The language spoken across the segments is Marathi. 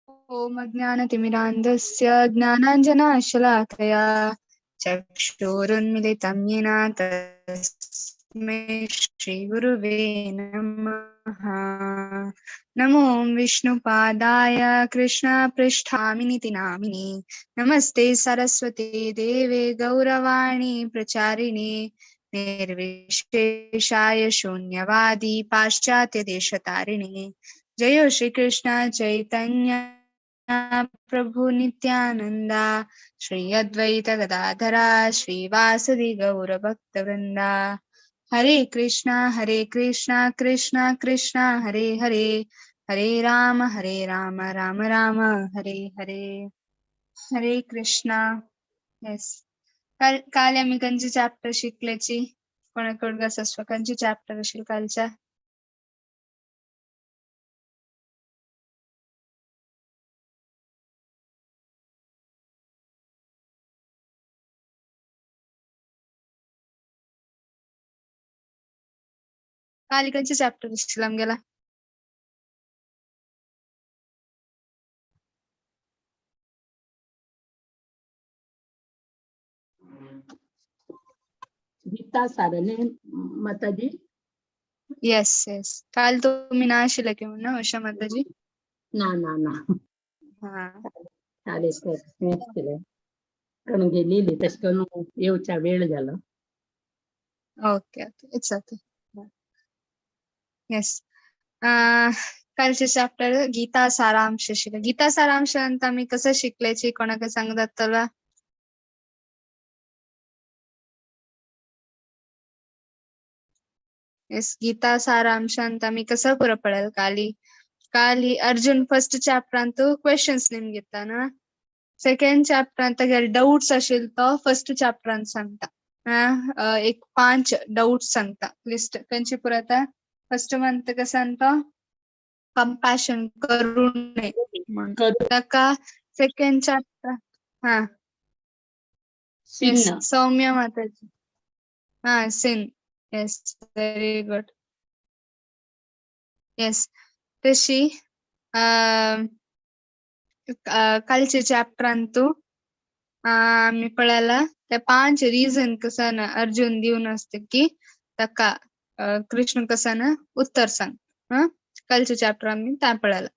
ॐ अज्ञानतिमिरान्धस्य ज्ञानाञ्जनशलाकया चक्षुरुन्मिलितं येन तस्मै श्रीगुरुवे नमः। नमो विष्णुपादाय कृष्णपृष्ठामिनिति नामिने नमस्ते सरस्वते देवे गौरवाणी प्रचारिणे निर्विशेषाय शून्यवादी पाश्चात्यदेशतारिणे। जय श्री कृष्ण चैतन्य प्रभु नित्यानंदा श्री अद्वैत गदाधरा श्रीवासदि गौर भक्तवृंदा। हरे कृष्णा कृष्णा कृष्णा हरे हरे, हरे राम राम राम हरे हरे. हरे कृष्णा. येस, काल आम्ही खंयची चॅप्टर शिकल्याची? कोणाकडे असं खंयची चॅप्टर असेल कालच्या? काल खंयची चॅप्टर शिकला आमगेला? गीता सारने माताजी. येस येस, काल तुम्ही ना आशिला की म्हणून उषा माताजी. ना ना ना हा चालेल तर हेच केलं करून गेलेली तस करून येऊचा वेळ झाला. Okay okay, it's okay. Yes, कालचे चॅप्टर गीता सारांश शिकले. गीता सारांश ಅಂತ मी कसं शिकल्याची कोणाक सांगतातला? येस, गीता सारांश ಅಂತ मी कसं पुरा पडेल काली अर्जुन फर्स्ट चॅप्टर ಅಂತೂ क्वेश्चन्स निम घेताना, सेकंड चॅप्टर ಅಂತ डाउट्स असेल तो फर्स्ट चॅप्टर ಅಂತ सांगता. एक 5 डाउट्स सांगता लिस्ट खंयची पुरता. फर्स्ट मंथ कसं सांगता, कंपॅशन करुणे म्हणून. ताका सेकंड चॅप्टर हा येस सिन्न सौम्य माताजी. हा सिन. Yes, very good. येस, तशी कालचे चॅप्टर ಅಂತೂ आम्ही पळायला त्या 5 रिझन कसं ना अर्जुन देऊन असते की ताका कृष्ण कसं ना उत्तर सांग. कालचे चॅप्टर आम्ही त्या पळायला.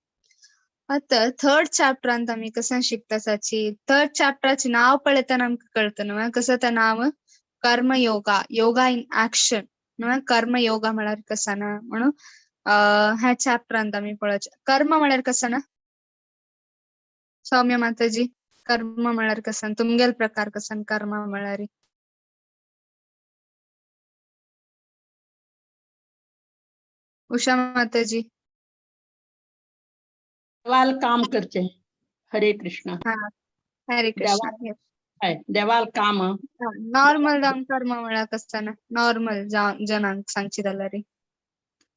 आता थर्ड चॅप्टर ಅಂತ आम्ही कसं शिकताची. थर्ड चॅप्टरचे नाव पळताना आमका कळतं ना कसं त्या नाव कर्मयोगा, योगा इन ऍक्शन ना. कर्मयोगा म्हळ्यार कसं ना म्हणून ह्या चॅप्टर ಅಂತ आम्ही पळायचे. कर्म म्हळ्यार कसं ना सौम्य माताजी? कर्म म्हळ्यार कसं तुमगेल प्रकार कसं कर्म म्हळ्यार? उषा माताजी. देवाल काम करचे. हरे कृष्ण. हा, हरे कृष्ण. देवाल काम नॉर्मल जाऊन कर्म म्हळ्यार कसं ना नॉर्मल जनांक सांगचिदಲ್ಲ ರೀ.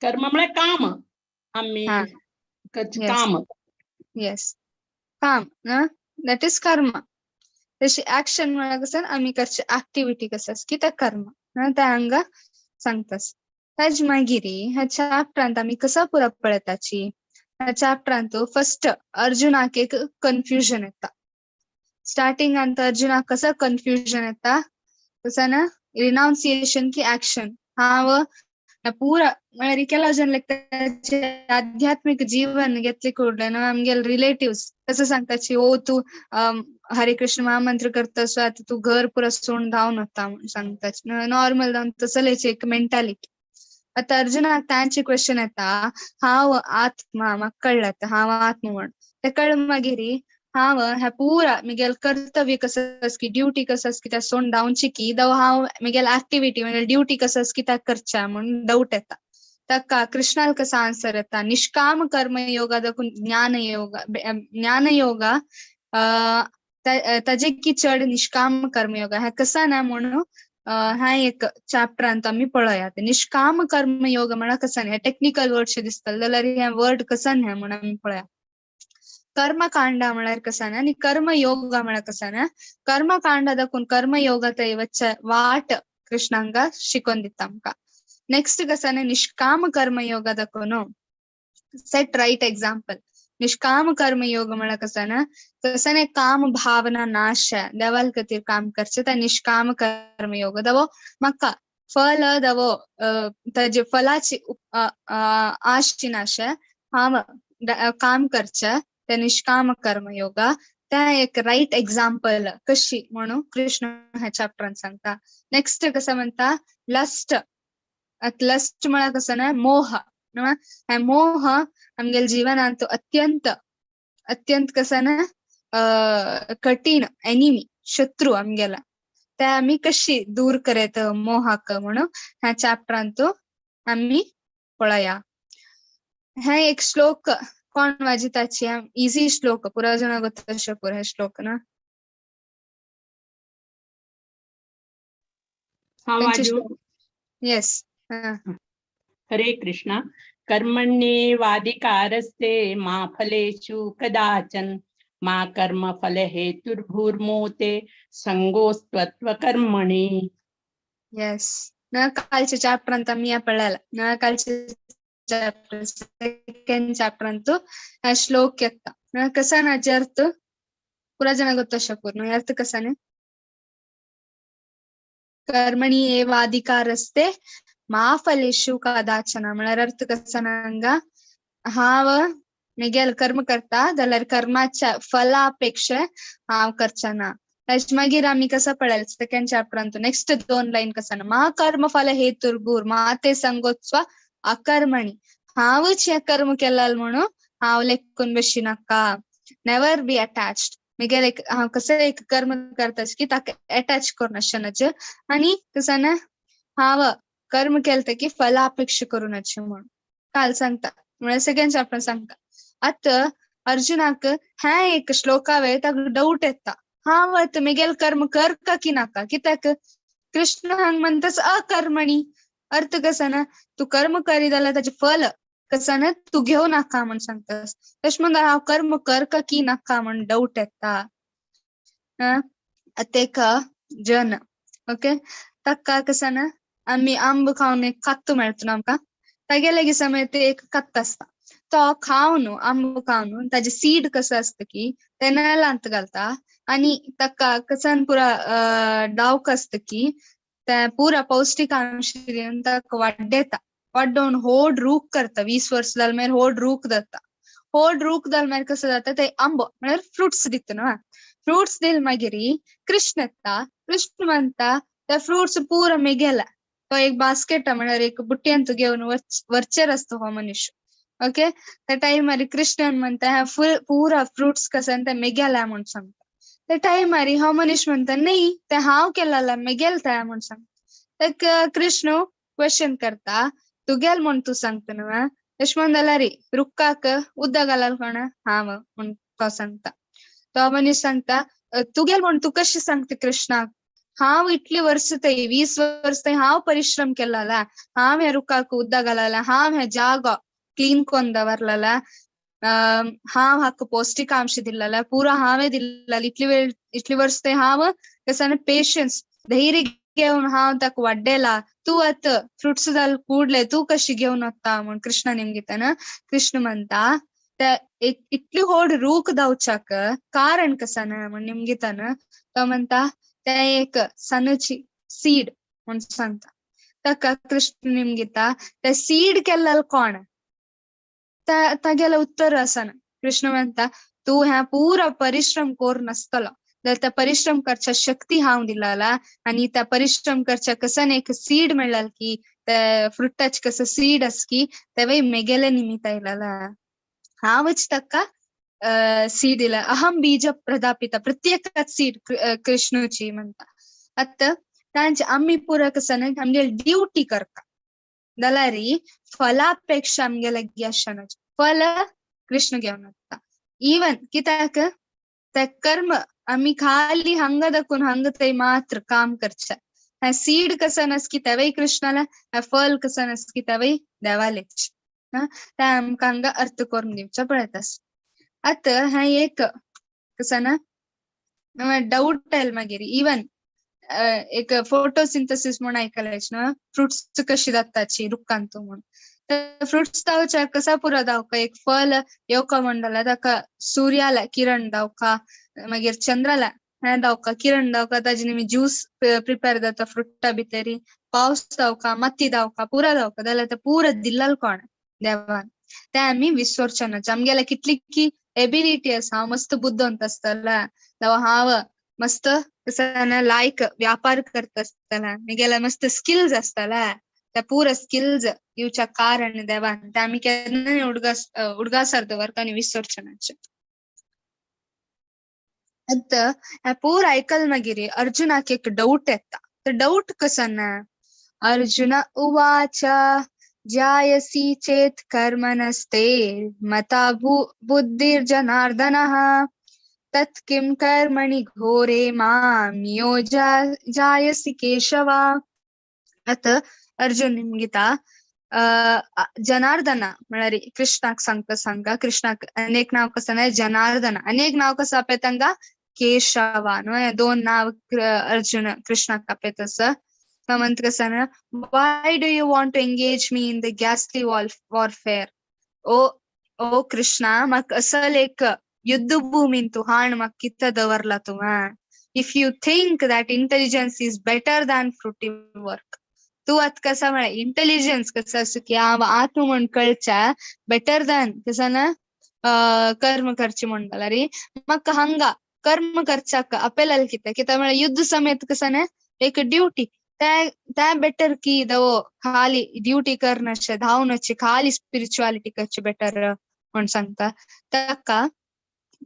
कर्म म्हणजे काम आम्ही हा करचे येस काम. येस, काम ना दॅट इज कर्म. तशी ऍक्शन म्हळ्यार कसं आम्ही करचे ऍक्टिव्हिटी कसं की त्या कर्म ना त्या हांगा सांगतास. ताज मागिरी ह्या चॅप्टरांत आम्ही कसं पुरा पळताची. ह्या चॅप्टरांत फर्स्ट अर्जुनाक एक कन्फ्युजन येता. स्टार्टिंग अंत अर्जुनाक कसं कन्फ्युजन येता कसं ना रिनाउन्सिएशन की ऍक्शन. हाव पूरा म्हळ्यार केला जन त्याचे आध्यात्मिक जीवन घेतले कुडले ना आमगेल रिलेटिव्स कसं सांगताची ओ तू हरे कृष्ण महामंत्र करतस आता तू घर पुरा सोडून धावून होता म्हणून सांगताच नॉर्मल जाऊन तसं लेचे एक मेंटॅलिटी. आता अर्जुनाक तांची क्वेश्चन येता हाव आत्मा म्हाका कळलं हाव आत्मा म्हण. ते कळून मागिरी हाव ह्या पुरा मिगेल कर्तव्य कसं की ड्युटी कसं की त्या सोडून धावची की दव हाव मिगेल ऍक्टिव्हिटी म्हणजे ड्युटी कसं की त्या करच्या म्हणून डाऊट येता. ताका कृष्णाल कसा आन्सर येता निष्काम कर्मयोगा देखून ज्ञानयोगा ताजे की चढ निष्काम कर्मयोगा ह्या कसा ना म्हणून हा एक चॅप्टर ಅಂತ आम्ही पळया. निष्काम कर्मयोग म्हणा कसं नाही टेक्निकल वर्ड दिसतल जाल्यार ह्या वर्ड कसा नाही म्हणून आम्ही पळया. कर्मकांड म्हळ्यार कसं ना आणि कर्मयोग म्हळ्यार कसं ना कर्मकांड दाखवून कर्मयोग वच्चे वाट कृष्णांका शिकवून दिता आमका. नेक्स्ट कसं ना निष्काम कर्मयोग दाखवून सेट राईट एक्झाम्पल. निष्काम कर्म योग म्हणा कसं ना तसं काम भावना नाश देवाल खातीर काम करचे त्या निष्काम कर्म योग दवो म्हाका फल दवो ताजे फलाची आशची नाश हांव काम करचे त्या निष्काम कर्म योगा त्या एक राईट एक्झाम्पल कशी म्हणून कृष्ण ह्या चॅप्टरान सांगता नेक्स्ट कसं म्हणता लस्ट लस्ट म्हणा कसं ना मोह हे मोह आमगेल जीवनांत अत्यंत अत्यंत कसं ना कठीण एनिमी शत्रू आमगेला ते आम्ही कशी दूर करेत मोहाक म्हणून ह्या चॅप्टरांत आम्ही पळया हे एक श्लोक कोण वाजिताची इझी श्लोक पुरा जण गोतशे पुरा श्लोक ना येस हरे कृष्ण कर्मण्येवाधिकारस्ते मा फलेषु कदाचन मा कर्म फल हेतुर्भूर्मोते संगोस्त्वत्व कर्मणि येस न कालचे चॅप्टर ಅಂತ मी पळाला न कालचे चॅप्टर सेकंड चॅप्टर ಅಂತ श्लोक येता न कसा ना अर्थ पुरा जण गोतशे पूर्ण अर्थ कसाने कर्मणी एवाधिकारस्ते मा फलेषु कदाचन म्हळ्यार अर्थ कसा नांगा हाव मिगेल कर्म करता जाल्यार कर्माच्या फलापेक्षा हाव करचना त्याच मागीर आम्ही कसं पळेल सेकंड चॅप्टरांत नेक्स्ट 2 लाईन कसं ना मा कर्म फल हेतुर्भूर मा ते संगोत्स्व अकर्मणी हावच हे कर्म केलाल म्हणून हाव लेखून बशी नाका नेवर बी अटॅच्ड मिगेल एक हांव कसं एक कर्म करताच की ताका अटॅच करनाशनच आणि कसं ना हाव कर्म केलते की फलापेक्षा करूनच म्हणून काल सांगता म्हणजे सेकंड चॅप्टर सांगता आता अर्जुनाक ह्या एक श्लोकावे ताका डाऊट येता हांव मिगेल कर्म करका की नाका कित्याक कृष्ण हांग म्हणतास अकर्मणी अर्थ कसा ना तू कर्म करी जाल्यार ताचे फल कसं ना तू घेऊ नाका म्हण सांगतास तश म्हणून हांव कर्म करका की नाका म्हण डाऊट येता तेका जन ओके ताका कसं ना आम्ही आंब खाऊन एक कत्तो मेळतो आमकां तागेले समय ते एक कत्त असता तो खाऊन आंब खाऊन ताजे सीड कसं असतं की ते नेलांत घालता आणि ताका कसन पुरा डावक असतं की ते पुरा पौष्टिकांश ताका वाड्डेता वाड्डोवन होड रूख करता 20 वर्ष जाल मागीर होड रूख जाता होड रूख जाल मागीर कसं जाता ते आंब म्हळ्यार फ्रुट्स दिता न्हू फ्रुट्स दिल मागीर कृष्ण येता कृष्ण म्हणता त्या फ्रुट्स पुरा मिगेला तो एक बास्केट म्हळ्यार एक बुट्ट्यांत घेऊन वरचेर असतो हो मनुष्य ओके त्या टाइमार कृष्णन म्हणता पुरा फ्रुट्स कसं ते मिगेला म्हणून सांगता त्या टाइमार हो मनुष्य म्हणता नाही ते हांव केला मिगेल त्या म्हणून सांगता तर कृष्ण क्वेश्चन करता तुगेल म्हण तू सांगता न्हू तश म्हणला रे रुक्काक उद्दा घालाल कोण हांव म्हण तो सांगता तो मनीस सांगता तुगेल म्हण तू कशी सांगता कृष्णाक हांव इतली वर्ष थंय 20 वर्ष थंय हांव परिश्रम केला हांव ह्या रुखाक उद्दा घालाला हांव हे जागो क्लीन कोन दवरला हांव हाका पौष्टिकांश दिल्ला पुरा हांवें दिल्ला इतली वर्ष थंय हांव कसं पेशन्स धैर्य घेऊन हांव ताका वाड्डेला तू आता फ्रुट्स जाल कूडले तू कशी घेऊन वता म्हण कृष्ण निमगिता ना कृष्ण म्हणता त्या इतली होड रूख दावच्याक कारण कसं ना म्हण निमगिता ना तो म्हणता त्या एक सनची सीड म्हण सांगता ताका कृष्ण निमगिता त्या सीड केल्लाल कोण तागेला उत्तर असं कृष्ण म्हणता तू ह्या पुरा परिश्रम कोर नसतलो जाल्यार त्या परिश्रम करच्या शक्ती हांव दिला आणि त्या परिश्रम करच्या कसं एक सीड मिळाल की त्या फ्रुटाच कसं सीड अस की तेव्हा मेगेले निमित्त इला हांवच ताका सीड दिला अहम बीज प्रदापिता प्रत्येकाच सीड कृष्णची म्हणता आता तांचे आम्ही पुरा कसं आमगे ड्युटी करता जाल्यार फलापेक्षा आमगेले यशनच फल कृष्ण घेऊन वता इवन कित्याक ते कर्म आम्ही खाली हंग दकून हंग थंय मात्र काम करचे हे सीड कसं नस की तेवय कृष्णाला हे फल कसं नस की तेवय देवालेच ते आमकां हांगा अर्थ करून दिवचे पळयतास आता हे एक कसं ना डाऊट आयल मागीर इवन एक फोटोसिंथेसिस म्हणून ऐकलायच ना फ्रुट्स कशी जाताची रुखांत म्हणून फ्रुट्स दावच्या कसा पुरा दावका एक फल येवका म्हणटाला ताका सूर्याला किरण दावका मागीर चंद्राला दावका किरण दावका ताजे निमी ज्यूस प्रिपेर जाता फ्रुटा भितरी पावस दावका मत्ती दावका पुरा दावका जाल्यार ते पुरा दिल्लाल कोण देवान ते आमी विसर्जनाचे आमगेला कितली की एबिलिटी आसा हांव मस्त बुद्धवंत आसतला जावं हांव मस्त लायक व्यापार करता आसतला म्हगेला मस्त स्किल्स आसतला त्या पुरा स्किल्स येवच्या कारण देवान ते आमी केन्ना उडगासर दवरता आनी विसर्जनाचे आता पूर ऐकल मागिरी अर्जुनाक एक डाऊट येता तर डाऊट कसं अर्जुन उवाच जायसी चेत कर्मणस्ते मता बुद्धिर्जनार्दनः तत् किं कर्मणि घोरे मां जायसी केशव आता अर्जुन निमगिता जनार्दन म्हळ्यार कृष्णाक सांगा कृष्णाक अनेक नाव कसं जनार्दन अनेक नाव कसं आपेतंगा केशव न्हय दोन नाव अर्जुन कृष्णाक आपेत असं म्हणत कसं why do you want to engage me in the ghastly warfare ओ कृष्णा मग असं एक युद्ध भूमीन तू हाण मग किती दवरला तू if you think that intelligence is better than fruity work तू आत कसा म्हळे इंटेलिजन्स कसं असं की आत्म म्हण कळच्या बेटर दॅन कसं ना कर्म करची म्हणटाला रे मग हंगा कर्म करचाक अपेल कित्या म्हळे युद्ध समेत कसं ना एक ड्युटी त्या बेटर की दवो खाली ड्युटी करण्याचे धावण्याची खाली स्पिरिच्युअलिटी करची बेटर म्हणून सांगता ताका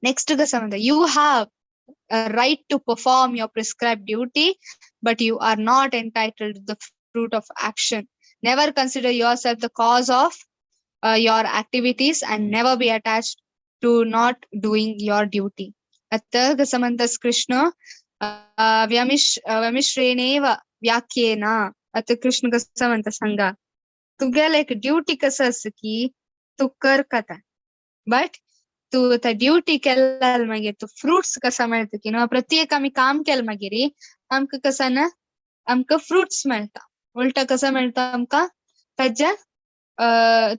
नेक्स्ट कसं म्हणता you have right to perform your prescribed duty but you are not entitled to the fruit of action never consider yourself the cause of your activities and never be attached to not doing your duty आता कसं म्हणतात कृष्ण व्यमिश्रेणेव व्याख्येन आता कृष्ण कसं म्हणता सांगा तुगेला एक ड्युटी कसं असं की तू कर कथा बट तू त्या ड्युटी केल्याल मागीर तू फ्रुट्स कसा मेळता की न्हू प्रत्येक आमी काम केलं मागीर आमकां कसं ना आमकां फ्रुट्स मेळटा उलटा कसं मेळटा आमकां ताजे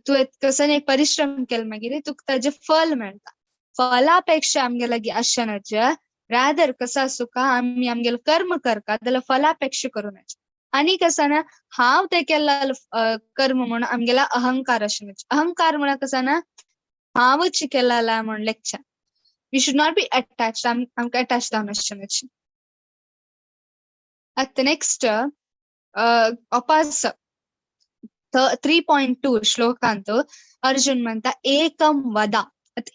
तू कसं एक परिश्रम केलं मागीर तुका ताजे फल मेळटा फलापेक्षा आमगे लागीं अशें नज रादर कसं असो का आमी आमगेले कर्म करता जाल्यार फलापेक्षा करूं नज आनी कसं ना हांव ते केल्लो कर्म म्हणून आमगेला अहंकार अशें नज अहंकार म्हळ्यार कसं ना हांवच केला म्हण lecture we should not be attached आमकां अटॅच जावन आसचें आता नेक्स्ट अपास 3.2 श्लोकांत अर्जुन म्हणता एकम वदा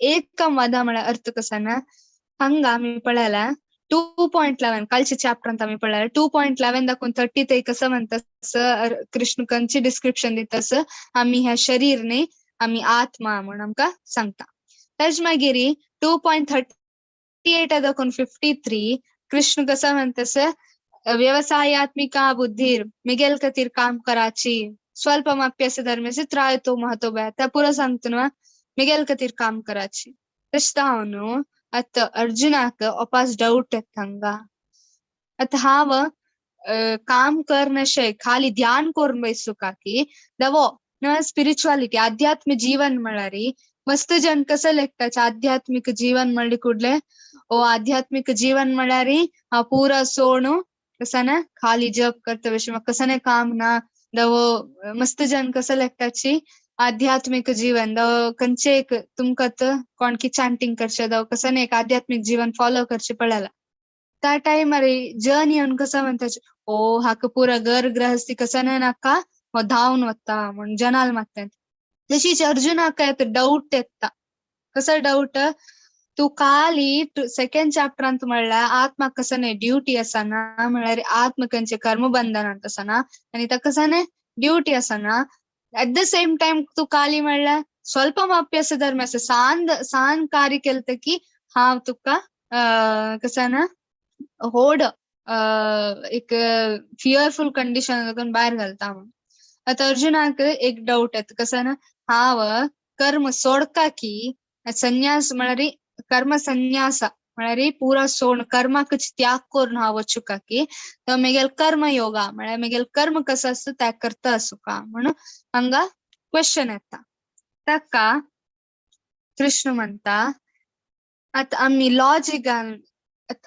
एकम वदा म्हळ्यार अर्थ कसा ना हंगा आमी पळयला 2.11 कालचे चॅप्टर ಅಂತ आम्ही पळयला 2.11 दाखवून 30 ते कसं म्हणतात कृष्ण कंची डिस्क्रिप्शन दितास आम्ही ह्या शरीरने आम्ही आत्मा म्हणून आमकां सांगता तेज मागिरी 2.38 दाखवून 53 कृष्ण कसं म्हणतास व्यवसायात्मिका बुद्धीर मिगेल खातीर काम कराची स्वल्पमप्यस्य धर्मस्य त्रायतो महत्व त्या पुरा सांगतो न्हू मिगेल खातीर काम कराची तशें हांव आता अर्जुनाक अपास डाऊट येता आता हांव काम करनशे खाली ध्यान करून बैसू की दवो स्पिरिच्युअलिटी आध्यात्म जीवन म्हळ्यार मस्त जन कसं लेखता आध्यात्मिक जीवन म्हणले कुडले ओ आध्यात्मिक जीवन म्हळ्यार हा पुरा सोडून कसं ना खाली जप करता विषय मग कसं नाही काम ना दवो मस्त जन कसं लेखताची आध्यात्मिक जीवन दव कंचे एक तुमकत कोण की चॅन्टिंग करचे दव कसं नाही एक आध्यात्मिक जीवन फॉलो करचे पडला त्या टाइम अरे जन येऊन कसं म्हणताचे ओ हाक पुरा घर गृहस्थी कसं नाही नाका धावून वता म्हणून जनाल मागतात तशीच अर्जुनाक डाऊट येता कसं डाऊट तू खाली सेकंड चॅप्टरांत म्हणल्यार आत्मा कसं नाही ड्युटी असा ना म्हळ्यार आत्मा खंयचे कर्मबंधनांत असा ना आणि त्या कसं नाही ड्युटी असा ना एट द सेम टाइम तू खाली म्हणल्यार स्वल्पमप्यस्य धर्मस्य सान कार्य केलं की हांव तुका कसं ना होड एक फियरफुल कंडिशन भायर घालता म्हणून आता अर्जुनाक एक डाऊट येता कसं ना हांव कर्म सोडका की संन्यास म्हळ्यार कर्म संन्यास म्हळ्यार पुरा सोड कर्माकच त्याग करून हांव वचुका की तर मेगेल कर्म योगा म्हळ्यार मेगेल कर्म कसं असतं त्या करता असू का म्हणून हांगा क्वेश्चन येता ताका कृष्ण म्हणता आता आम्ही लॉजिकान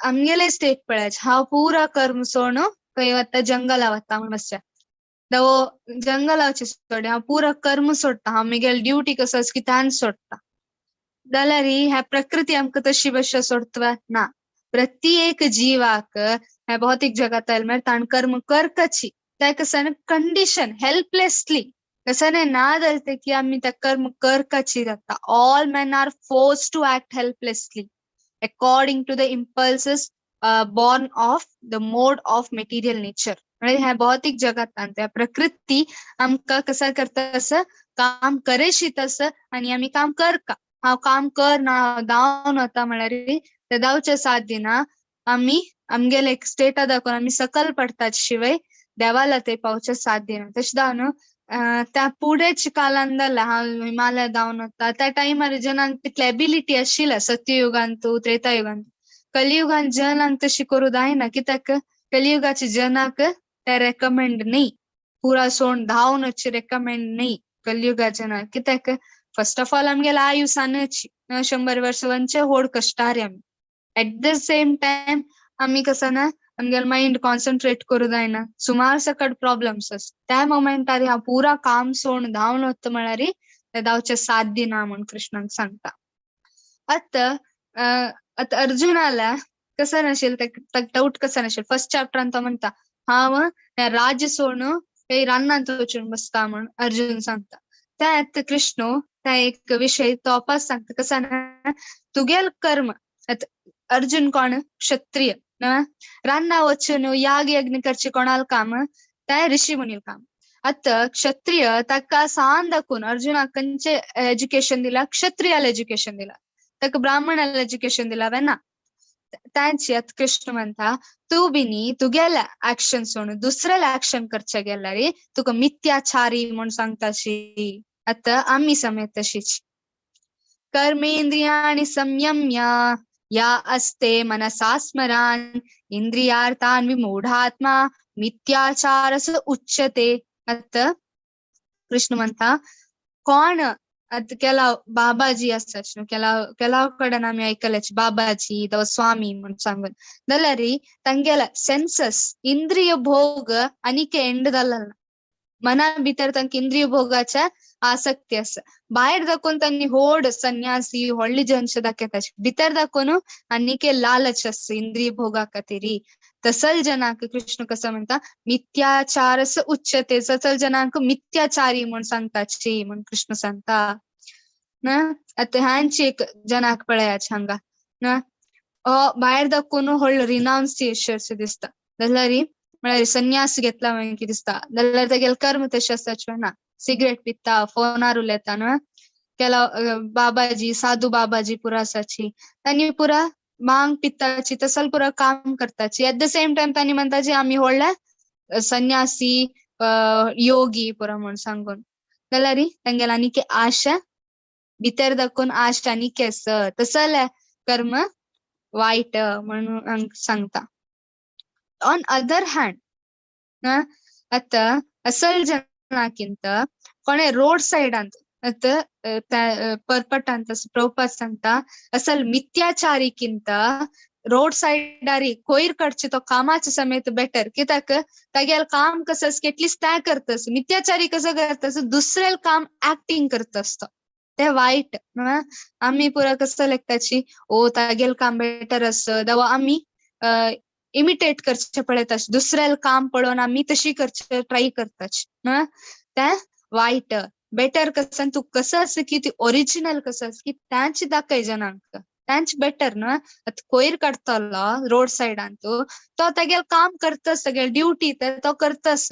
आमगेले स्टेट पळायचे हांव पुरा कर्म सोडून खंय वता जंगला वता म्हण मातशें दवो जंगलाचे सोडे हांव पुरा कर्म सोडटा हांव म्हगेली ड्युटी कसो आसा की तान सोडटा जाल्यार ह्या प्रकृती आमकां तशी बशें सोडतवा ना प्रत्येक जीवाक ह्या भौतिक जगात आयले म्हळ्यार ताण कर्म करकची ताका सन कंडिशन हेल्पलेसली कसने ना जालते की आमी त्या कर्म करकची जाता all men are forced to act helplessly according to the impulses born of the mode of material nature म्हणजे ह्या भौतिक जगात त्या प्रकृती आमकां कसा करता असं काम करेशी तसं आणि आम्ही काम करका हांव काम करना दावन वता म्हळ्यार ते दावचे साथ दिना आम्ही आमगेले एक स्टेटा दाखोवन आम्ही सकल पडतात शिवाय देवाला ते पावचे साथ दिना तशें दावन त्या पुढेच कालान जाल्यार हांव हिमालय दावन वता त्या टायमार जनांक तितली एबिलिटी आशिल्ला सत्ययुगांतू त्रेतायुगांत कलियुगान जनांक तशी करू जायना कित्याक कलियुगाचे जनाक ते रेकमेंड न्ही पुरा सोडून धांवनची रेकमेंड न्ही कलियुगा जनाक कित्याक फर्स्ट ऑफ ऑल आमगेले आयु सानची 100 वर्ष वंचे होड कष्टारी आमी एट द सेम टाइम आमी कसं ना आमगेले माइंड कॉन्सन्ट्रेट करू जायना सुमार सकट प्रॉब्लेम्स आस त्या मोमेंटार हांव पुरा काम सोडून धांवन वता म्हळ्यार ते दावचे साथ दिना म्हण कृष्णाक सांगता आता आता अर्जुनाला कसं नसेल ताका डाऊट कसा नसेल फर्स्ट चॅप्टरान तो म्हणता हांव राज्य सोडून काही रानांत वचून बसता म्हण अर्जुन सांगता त्यात कृष्ण त्या एक विषय तो वापस सांगता कसा ना तुगेल कर्म अर्जुन कोण क्षत्रिय रान्ना वचून याग यज्ञ करचे कोणाल काम त्या ऋषी मुनील काम आता क्षत्रिय ताका सान दाखवून अर्जुनाक खंयचे एज्युकेशन दिला क्षत्रियाला एज्युकेशन दिला ताका ब्राह्मणाला एज्युकेशन दिला ना तांची आता कृष्ण म्हणता तू बिनी तुगेला ऍक्शन सोडून दुसऱ्याला ऍक्शन करच्या गेला रे तुका मिथ्याचारी म्हणून सांगताशी आता आम्ही समेत तशीच कर्मेंद्रियाणि संयम्य या अस्ते मनसा स्मरान इंद्रियार्थान विमूढात्मा मिथ्याचारस उच्यते आता कृष्ण म्हणता कोण आता केला बाबाजी आसाच केला कडेन आमी आयकलेच बाबाजी द स्वामी म्हणून सांगून जाल्यार तांगेला सेन्सस इंद्रिय भोग आनीक एंड जाला मना भितर तांकां इंद्रिय भोगाच्या आसक्ती आसा भायर दाखोवन तांणी होड संन्यासी व्हडली जनश दाखयताची भितर दाखोवन आनीक लालच आसा इंद्रिय भोगा खातीर तसल जनाक कृष्ण कसं म्हणता मिथ्याचारस उच्चते तसल जनाक मिथ्याचारी म्हण सांगताची म्हण कृष्ण सांगता ना आता ह्यांची एक जनाक पळयाच हांगा ना भायर दाखोवन व्हडलो रिनाउन्स टीचर्स दिसता जाल्यार म्हळ्यार संन्यास घेतला मागीर दिसता जाल्यार तेगेले कर्म तशें आसताच ना सिगरेट पिता फोनार उलयता ना केला बाबाजी साधू बाबाजी पुरा आसाची तांणी पुरा भांग पिताची तसल पुरा काम करताची एट द सेम टाइम तांणी म्हणताची आमी व्हडले संन्यासी योगी पुरा म्हण सांगून जाल्यार तांगेला आनीक आशा भितर दाखोवन आशा आनीक तसल कर्म वाईट म्हणून सांगता ऑन अदर हँड आता असल जनाकिंत कोणे रोड साइडांत पर्पटांत प्रभुपाद सांगता असल मिथ्याचारीकिंत रोड साइडारी कोयर कडचे तो कामाचे समेत बेटर कित्याक तागेल काम कसं एटलीस्ट त्या करतस मिथ्याचारी कसं करतस दुसरेल काम ऍक्टिंग करतस तो ते वाईट आम्ही पुरा कसं लेखताची ओ तागेल काम बेटर असं दवा आम्ही इमिटेट करचे पळयताच दुसरेल काम पळोवन आम्ही तशी करचे ट्राय करताच ते वाईट बेटर कसं तू कसं असं की ती ओरिजिनल कसं की त्यांची दाखय जनांक त्यांच बेटर ना कोयर काडतलो रोड साइडान तो तेगेल काम करतस तेगेल ड्युटी तो करतस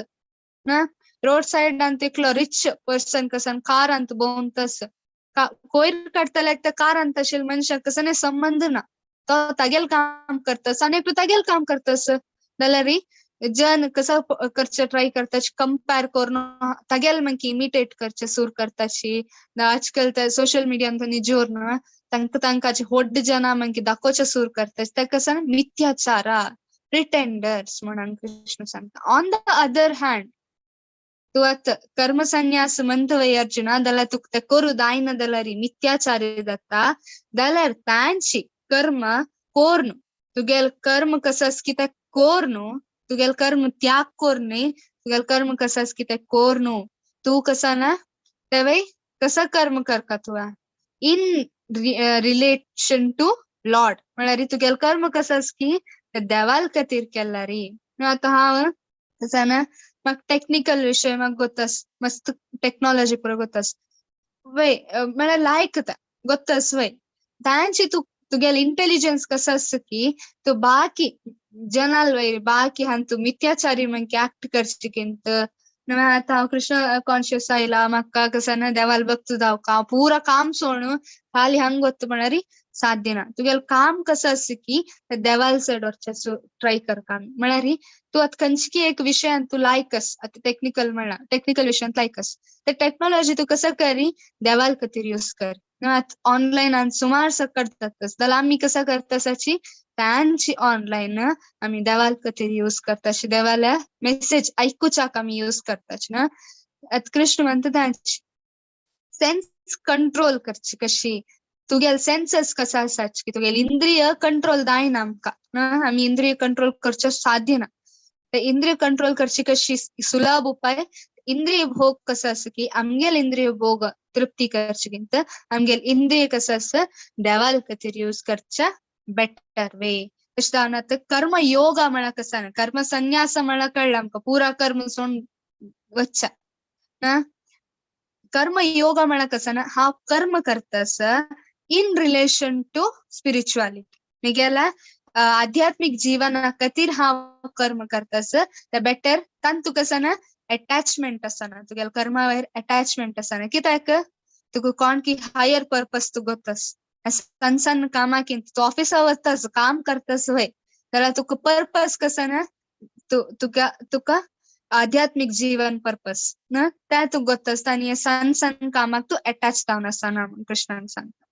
ना रोड साइडान एकलो रिच पर्सन कसन कार अंत भोंवतस कोयर काडतले कार अंत आशिल्ले मनशाक कसं संबंध ना तो तागेल काम करतस आणि तू तागेल काम करतस जाल्यार जन कसं करचे ट्राय करताच कंपेर करून तागेल मागीर इमिटेट करचे सूर करताची आजकाल ते सोशल मीडियान तो जोर ना तांकाचे होड्ड जना मागीर दाखोवचे सूर करताच ते कसं मिथ्याचारा प्रिटेंडर्स म्हणून कृष्ण सांगता ऑन द अदर हँड तू आत कर्म संन्यास म्हणतोय अर्जुना दला तुक ते करू दायन दलरी मिथ्याचारी दत्ता दलर तांची कर्म कोरनु तुगेल कर्म कसस की ते कोरनु तुगेल कर्म त्याग कोरणे तुगेल कर्म कसस की ते कोरनु तू कसा ना तेव्हा कसं कर्म करका तुला इन रिलेशन टू लॉर्ड म्हळ्यार तुगेल कर्म कसस की देवाल खातीर केला रे आता हांव तसा ना म्हाका टेक्निकल विषय म्हाका गोतस मस्त टेक्नॉलॉजी पुरो गोतस वय म्हळ्यार लायक गोतस वय तांची तुगेल इंटेलिजन्स कसं असं की तू बाकी जनाल वय बाकी हंतु मिथ्याचारी मनके आक्ट करचिकिंत आता हांव कृष्ण कॉन्शियस आयला म्हाका कसं ना देवाल भक्त जावका पूरा काम सोडून खाली हंग गोत्त म्हळ्यार साध्य ना तुगेल काम कसं असं की देवाल साइड वरचे ट्राय करका म्हळ्यार तू आत खंयची एक विषयान तू लायकस आता टेक्निकल म्हणला टेक्निकल विषयान लायकस ते टेक्नॉलॉजी तू कसं करी देवाल खातीर यूज कर ऑनलाईन सुमार सकट जातस जाल्यार आमी कसं करतासाची तांची ऑनलाईन आमी देवाल खातीर यूज करताशी देवाल्या मेसेज ऐकुचाक आमी यूज करताची ना आत कृष्ण म्हणता तांची सेन्स कंट्रोल करची कशी तुगेल सेन्सस कसा आसाच की तुगेल इंद्रिय कंट्रोल दायना आमकां आमी इंद्रिय कंट्रोल करच्यो साध्य ना ते इंद्रिय कंट्रोल करची कशी सुलभ उपाय इंद्रिय भोग कसं असं की आमगेल इंद्रिय भोग तृप्ती करचेकिंत आमगेल इंद्रिय कसं असं देवाल खातीर यूज करच्या बेटर वे तशें जावन आतां कर्म योगा म्हळ्यार कसं ना कर्म संन्यास म्हळ्यार कळ्ळें आमकां पुरा कर्म सोडून वचच्या ना कर्म योगा म्हळ्यार कसं ना हांव कर्म करतास इन रिलेशन टू स्पिरिच्युअलिटी म्हगेल्या आध्यात्मिक जीवना खातीर हांव कर्म करतास ते बेटर तांतू कसं ना अटॅचमेंट आसना तुगेल्या कर्मा वयर अटॅचमेंट आसना कित्याक तुका कोण की हायर पर्पज तू गोतस सण सण कामाकिंत तू ऑफिसा वतास काम करतास वय जाल्यार तुका पर्पज कसं ना तुका आध्यात्मिक जीवन पर्पज ना ते तू गोतस आनी सण सण कामाक तू अटॅच जावन आसना कृष्णान सांगता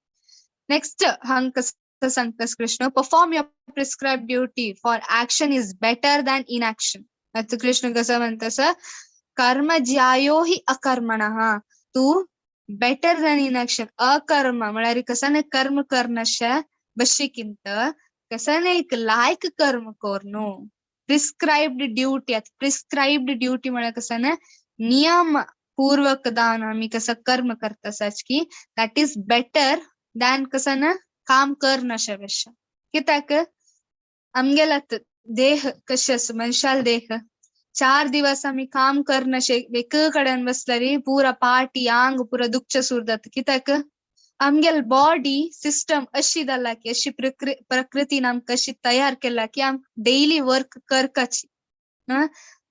नेक्स्ट हांग कसं सांगतास Krishna perform your prescribe duty for action is better than inaction आता कृष्ण कसं म्हणतास कर्म ज्यायो हि अकर्मणः तू बेटर दॅन इनॅक्शन अकर्म म्हळ्यार कसं ना कर्म करनशे बशीकिंत कसं ना एक लायक कर्म कोरनु प्रिस्क्राइब्ड ड्युटी म्हळ्यार कसं ना नियम पूर्वक दान आम्ही कसं कर्म करतासाच की दॅट इज बेटर दॅन कसं ना काम करनशे पेक्षा कित्याक आमगेला देह कशें मनशाल देह 4 दिवस आम्ही काम करनशे एक कडेन बसल्यार पुरा पाटी आंग पुरा दुखचे सुरू जाता कित्याक आमगेल बॉडी सिस्टम अशी जाला की अशी प्रकृतीन आमकां अशी तयार केला की आम डेली वर्क करकाची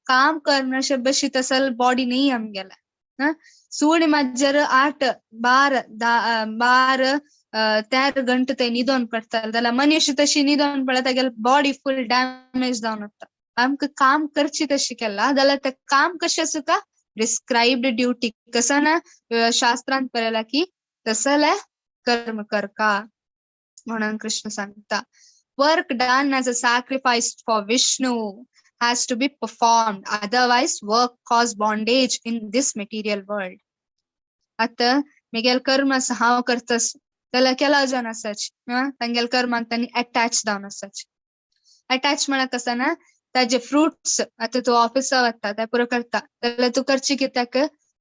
काम करनशे बशी तसल बॉडी नाही आमगेला सूर्य मज्जर 8-12 13 गंटे ते निदोन पडताल जाल्यार मनुष्य तशी निदोन पडला तेगेल बॉडी फुल डॅमेज जावन वता आमकां काम करची तशी केला जाल्यार ते काम कशें आसा का प्रिस्क्राइब्ड ड्युटी कसं ना शास्त्रांत बरयला की तसले कर्म करका म्हणून कृष्ण सांगता work done as a sacrifice for Vishnu has to be performed otherwise work cause bondage in this material world आता मेगेल कर्म हांव करतास जाल्यार केला जन आसाच तांगेल कर्माक तांणी अटॅच जावन आसाच अटॅच म्हळ्यार कसं ना ताजे फ्रुट्स आता तू ऑफिसा वता ते पुरो करता जाल्यार तू करची कित्याक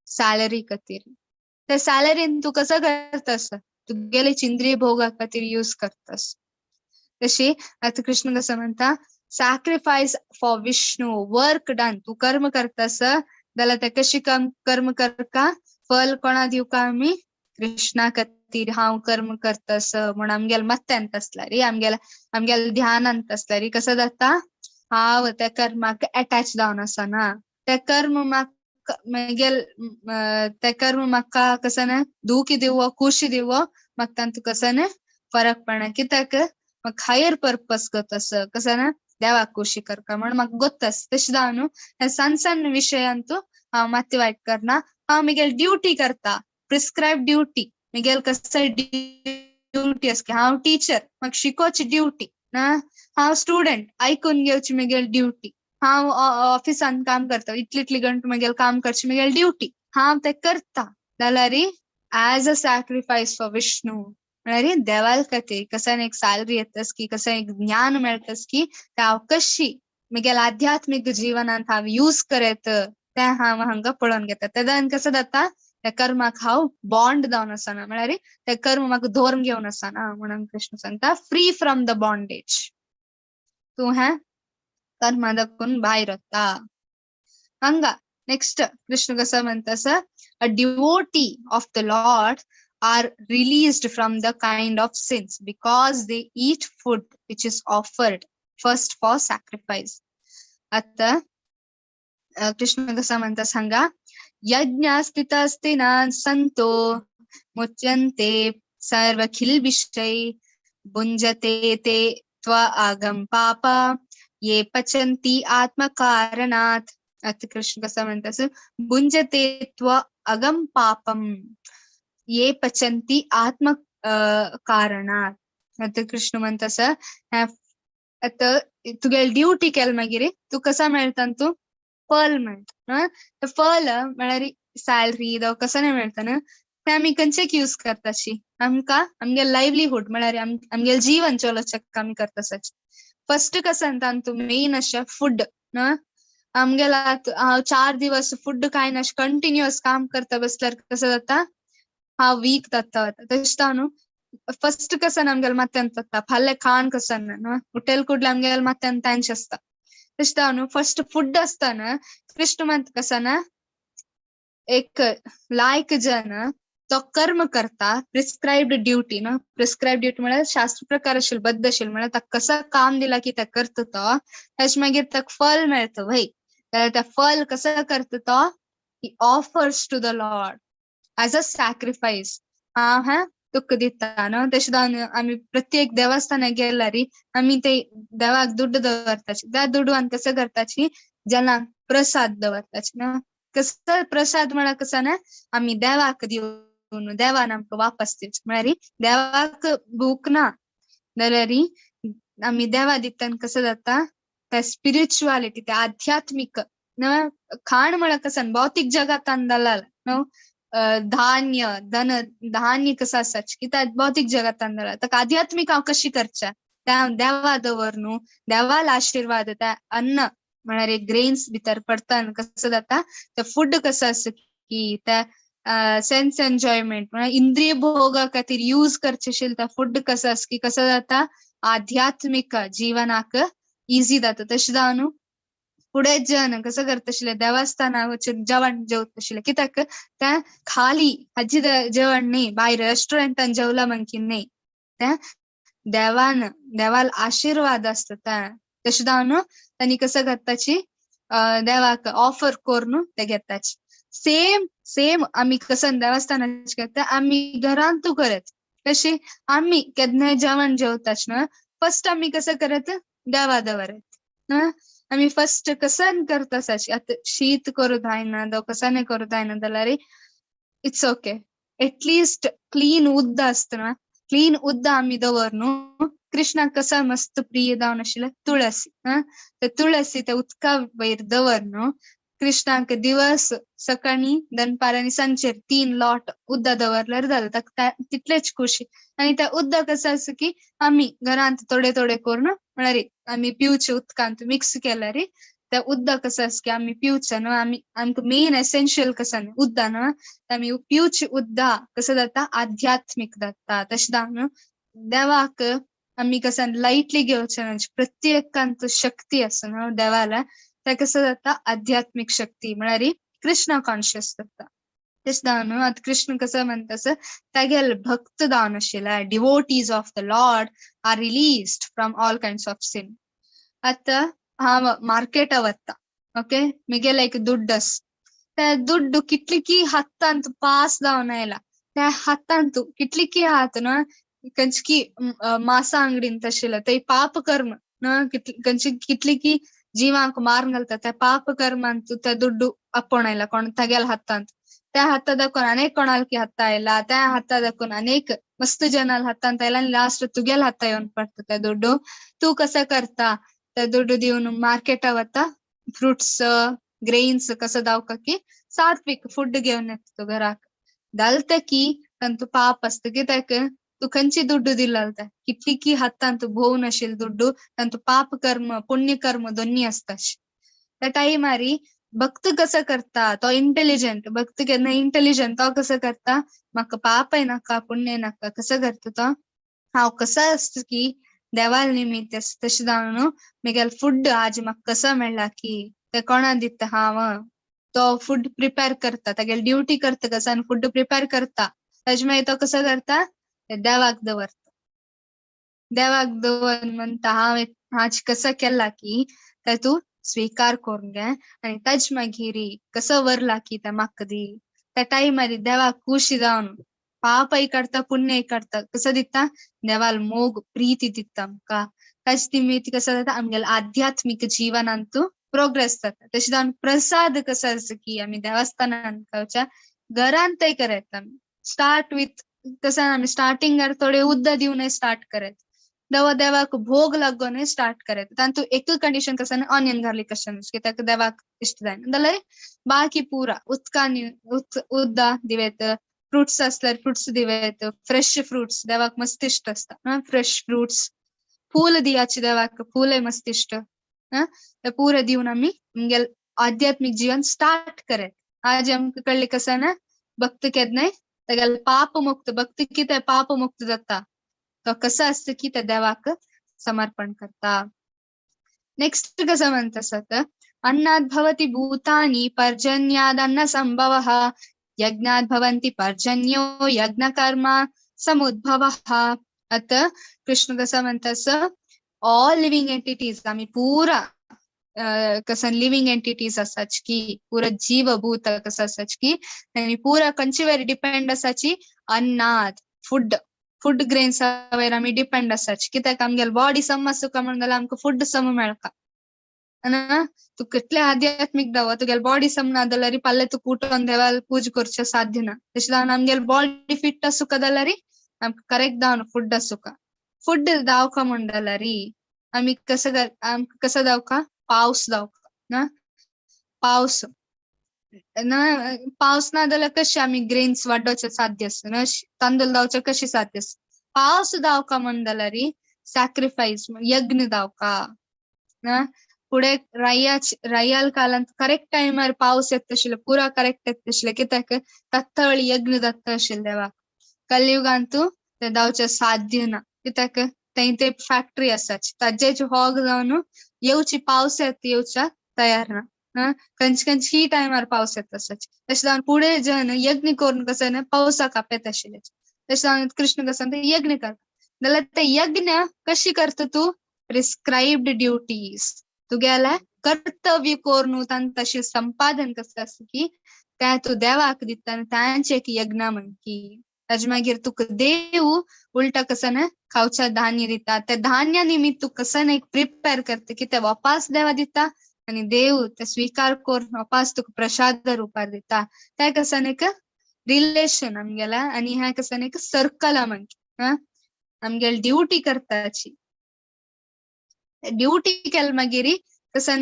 सॅलरी खातीर त्या सॅलरीन तू कसं करतास तुगेले इंद्रिय भोगा खातीर यूज करतास तशी आता कृष्ण कसं म्हणता sacrifice for Vishnu work done तू कर्म करतास जाल्यार ते कशी कर्म करका फल कोणा दिवका आमी कृष्णा खातीर हांव कर्म करतास म्हण आमगेल मत्यांत आसल्यार आमगेल ध्यानांत आसल्यार कसं जाता हांव त्या कर्माक अटॅच जावन आसना ते कर्म म्हाका कसं ना दुख दिवो खुशी दिवो म्हाका तांतू कसं ना फरक पडना कित्याक म्हाका हायर पर्पज करतास कसं ना देवाक खुशी करका म्हण म्हाका गोत्तास तशें जावन ह्या सण सण विशयांतू हांव माती वायट करना हांव म्हगेल ड्युटी करता प्रिस्क्राइब ड्युटी म्हगेल कसं ड्युटी आसा की हांव टिचर म्हाका शिकोवची ड्युटी ना हांव स्टुडंट आयकून घेवची म्हगेल ड्युटी हांव ऑफिसान काम करता, इतली इतली घंट म्हगेल काम करचें म्हगेल ड्युटी, हांव तें करता जाल्यार as a sacrifice for Vishnu म्हळ्यार देवाल खातीर कसान एक सॅलरी येतास की कसा एक ज्ञान मेळटास की ते हांव कशी म्हगेल आध्यात्मिक जिवनांत हांव यूज करेत तें हांव हांगा पळोवन घेता. तेदान कसं जाता त्या कर्माक हांव बॉन्ड जावन आसना म्हळ्यार ते कर्म म्हाका धरून घेवन आसना म्हणून कृष्ण सांगता फ्री फ्रॉम द बॉन्डेज. तूं हें कर्मा दाखून भायर वता हंगा. नेक्स्ट कृष्ण कसं म्हणतास a devotee of the lord are released from the kind of sins because they eat food which is offered first for sacrifice. आता कृष्ण कसं म्हणता सांगा यज्ञास्थितास्तिनान् संतो मुच्यन्ते सर्वखिल विषय भुञ्जते ते त्वा आगम पापा ये पचन्ति आत्मकारणात्. आता कृष्ण कसं म्हणतास भुञ्जते त्वा अगम पापम ये पचन्ति आत्म कारणात्. आता कृष्ण म्हणतास आता तुगेल ड्युटी केल मागीर तू कसा मेळटा तू फल मेळटा. फल म्हळ्यार सॅलरी जावं कसं नाही मेळटा ना ते आमी खंयचेक यूज करताशी आमकां आमगे लायव्हलीहूड म्हळ्यार आमगेल जीवन चलोवचेक आमी करतासाच. फर्स्ट कसं तू मेन अशें फूड ना आमगेला हांव 4 दिवस फूड खायना कंटिन्युअस काम करता बसल्यार कसं जाता हांव वीक जाता. तशें न्हू फर्स्ट कसं आमगेल माथ्यान जाता फाल्यां खाण कसं ना उठेल कुडले आमगेल माथ्यान तांच आसता. तशें न्हू फर्स्ट फूड आसता ना कृष्ण म्हणता कसं ना एक लायक जन तो कर्म करता प्रिस्क्राइब्ड ड्युटी ना प्रिस्क्राइब्ड ड्युटी म्हळ्यार शास्त्र प्रकार आशिल्लो बद्ध आशिल्लो म्हळ्यार ताका कसं काम दिला की ते करता तो ताचे मागीर ताका फल मेळता वय जाल्यार ते फल कसं करता तो ही offers to the lord as a sacrifice. हां तुका दिता न्हू तशें आमी प्रत्येक देवस्थानाक गेल्यार आमी ते देवाक दुड्ड दवरताची त्या दुडवान कसं करताची जनांक प्रसाद दवरताची ना. कसं प्रसाद म्हळ्यार कसं ना आमी देवाक दिवन देवान आमकां वापस दिवचें म्हळ्यार देवाक भूक ना जाल्यार आमी देवा दितान कसं जाता ते स्पिरिच्युअलिटी ते आध्यात्मिक न खाण म्हळ्यार कसं भौतिक जगातान जालां न्हू धान्य धन धान्य कसं आसाच की त्या भौतिक जगातान जालां ताका आध्यात्मिक हांव कशी करचें त्या देवा दवर न्हू देवाल आशिर्वाद त्या अन्न म्हळ्यार एक ग्रेन्स भितर पडता कसं जाता ते फूड कसं आसा की त्या सेन्स एन्जॉयमेंट म्हळ्यार इंद्रिय भोगा खातीर यूज करचे आशिल्लें त्या फूड कसं आसा की कसं जाता आध्यात्मिक जिवनाक इजी जाता. तशें जावन न्हू फुडें जन कसं करता आशिल्ले देवस्थाना वचून जेवण जेवता आशिल्ले कित्याक ते खाली हाजी जेवण न्ही भायर रेस्टॉरंटान जेवला म्हणकी न्ही ते देवाल आशीर्वाद असता. तशें जावन न्हू तांणी कसं करताची देवाक ऑफर करून ते घेताची. सेम आमी कसं देवस्थानाचे करता आमी घरांतू करत कशी आमी केन्नाय जेवण जेवताच न्हू फर्स्ट आमी कसं करत देवा दवरत आमी फर्स्ट कसान करतासाची. आतां शीत करूं जायना जावं कसाने करूं जायना जाल्यार इट्स ओके एटलिस्ट क्लीन उद्द आसता ना क्लीन उद्द आमी दवर न्हू कृष्णाक कसं मस्त प्रिय जावन आशिल्लें तुळसी ते तुळसी ते उदका वयर दवर न्हू कृष्णाक दिवस सकाळी दनपार आनी सांजेर 3 लॉट उदक दवरल्यार जालें ताका तितलेच खुशी. आनी त्या उदक कसं आसा की आमी घरांत थोडे थोडे करून म्हळ्यार आमी पिवचे उदकांत मिक्स केल्यार ते उदक कसं आसा की आमी पिवचे न्हू आमकां मेन एसेन्शियल कसं उदक न्हू आमी पिवची उदक कसं जाता आध्यात्मिक जाता. तशें जावन देवाक आमी कसं लायटली घेवचें ना प्रत्येकांत शक्ती आसा न्हू देवाला ते कसं जाता आध्यात्मिक शक्ती म्हळ्यार कृष्ण कॉन्शियस जाता. तशें जावन आतां कृष्ण कसं म्हणटा तेगेल भक्त जावन आशिल्ले devotees of the lord are released from all kinds of sin. आतां हांव मार्केटा वता ओके म्हगेल एक दुड्ड आसा ते दुड्ड कितलीकी हातांत पास जावन आयला त्या हातांत कितलीकी हात न्हू खंयची मासा अंगडीन तशिल्ले ते पाप कर्म न्हू खंयची कितलीकी जिवांक मारून घालता त्या पाप कर्मांत ते दुड्ड आपोवन आयला कोण तेगेल हातांत त्या हाता दाखून अनेक कोणालकी हाता आयला त्या हाता दाखून अनेक मस्त जनाल हातांत आयला आनी लास्ट तुगेल हाता येवन पडता ते दुड्ड. तू कसं करता ते दुड्ड दिवन मार्केटा वता फ्रुट्स ग्रेन्स कसं दावका की सात्विक फूड घेऊन येतो घराक दालत की तंतु पाप असतं की त्याक तू खंयची दुड्डू दिलालता कितली की हातान तू भोवून असेल दुड्डू तंतु पाप कर्म पुण्य कर्म दोन्ही असतात त्या टाइमारी भक्त कसं करता तो इंटेलिजंट भक्त केन्ना इंटेलिजंट तो कसं करता म्हाका पाप आहे नाका पुण्य नाका कसं करता तो हांव कसं असतं की देवाल निमित्त तशें जावन म्हगेल फूड आज म्हाका कसं मेळ्ळा की ते कोणा दिता हांव तो फूड प्रिपेअर करता तेगेल ड्युटी करता कसं फूड प्रिपेअर करता ताजे मागीर तो कसं करता ते देवाक दवरता देवाक दवरून म्हणता हांव आज कसं केला की ते तू स्वीकार करून घे आणि ताज मागीर कसं वरला की ते म्हाका दी त्या टाइमार देवाक खुशी जावन पापय करता पुण्यय करता कसं दिता देवाल मोग प्रीती दिता आमका ताज निमित्त कसं जाता आमगेल आध्यात्मिक जीवनांतू प्रोग्रेस जाता तशें जावन प्रसाद कसं असं की आमी देवस्थानान खावच्या घरांतय करता स्टार्ट विथ कसं आमी स्टार्टिंगार थोडे उद्दा दिवन स्टार्ट करत देवाक भोग लागून स्टार्ट करत तांतू एक कंडिशन कसं ऑनियन गार्लिक कशें कित्याक देवाक इष्ट जायना जाल्यार बाकी पुरा उदकान उद्दा दिवेत फ्रुट्स असल्यार फ्रुट्स दिवेत फ्रेश फ्रुट्स देवाक मस्त इष्ट असता फ्रेश फ्रुट्स फूल दियाची देवाक फूलय मस्त इष्ट ते पुरे दिवन आमी आमगेल आध्यात्मिक जीवन स्टार्ट करत आज आमकां कळ्ळें कसं ना भक्त केन्नाय तेगेल पाप मुक्त भक्त कितें पाप मुक्त जाता तो कसं असतं की ते देवाक समर्पण करता नेक्स्ट कसं म्हणत असत अन्नात् भवति भूतानि पर्जन्यादन्न संभवः यज्ञात् भवन्ति पर्जन्यो यज्ञकर्मा समुद्भवः आता कृष्ण कसं म्हणतात ऑल लिव्हिंग एंटिटीज आम्ही पुरा कसं लिव्हिंग एंटिटीज असाच की पुरा जीवभूत कसं असाच की आणि पुरा खंयचेवर डिपेंड असाची अन्नात फूड ग्रेन्स वयर आमी डिपेंड असाच कित्याक आमगेल बॉडी सम आसुका म्हणून जाल्यार आमकां फूड सम मेळका तू कितले आध्यात्मिक दावा तुगेल बॉडी सम ना जाल्यार पाले तू उठोन देवाल पूज करचे साध्य ना तशें जावन आमगेल बॉडी फिट आसुका जाल्यार आमकां करेक्ट दावन फूड आसुका फूड दावका म्हण जाल्यार आमी कसं दावका पावस दावका पावस पावस ना जाल्यार कशें आमी ग्रेन्स वाडोवचे साध्य आसता तांदूळ दावचे कशें साध्य आसता पावस दावका म्हण जाल्यार सॅक्रिफायस यज्ञ दावका पुढे रायाल कालांत करेक्ट टायमार पावस येत आशिल्लो पुरा करेक्ट येत आशिल्ले कित्याक तत्तळ यज्ञ दत्त आशिल्ले देवाक कलियुगांतू ते दावचे साध्य ना कित्याक ते फॅक्टरी आसाच ताजेच होग जावन येवची पावस येवच्या तयार ना खंयची ही टायमार पावस येत आसाच तशें जावन पुढे जन यज्ञ करून कसं पावसाक आपेत आशिल्ले तशें जावन कृष्ण कसं यज्ञ करता जाल्यार ते यज्ञ कशी करता तू प्रिस्क्राइब्ड ड्युटीज तुगेले कर्तव्य करून तशें संपादन कसं आसता की ते तू देवाक दिता आनी तांचे एक यज्ञ म्हण की ताजे मागीर तुका देव उलटा कसं खावच्या धान्य दिता ते धान्य निमित्त तू कसं एक प्रिपेअर करता की ते वापास देवा दिता आणि देव ते स्वीकार करून वापास तुका प्रसाद रुपार दिता ते कसं एक रिलेशन आमगेला आणि हे कसं एक सर्कल म्हण आमगेल ड्युटी करताची ड्युटी केल मागीर कसं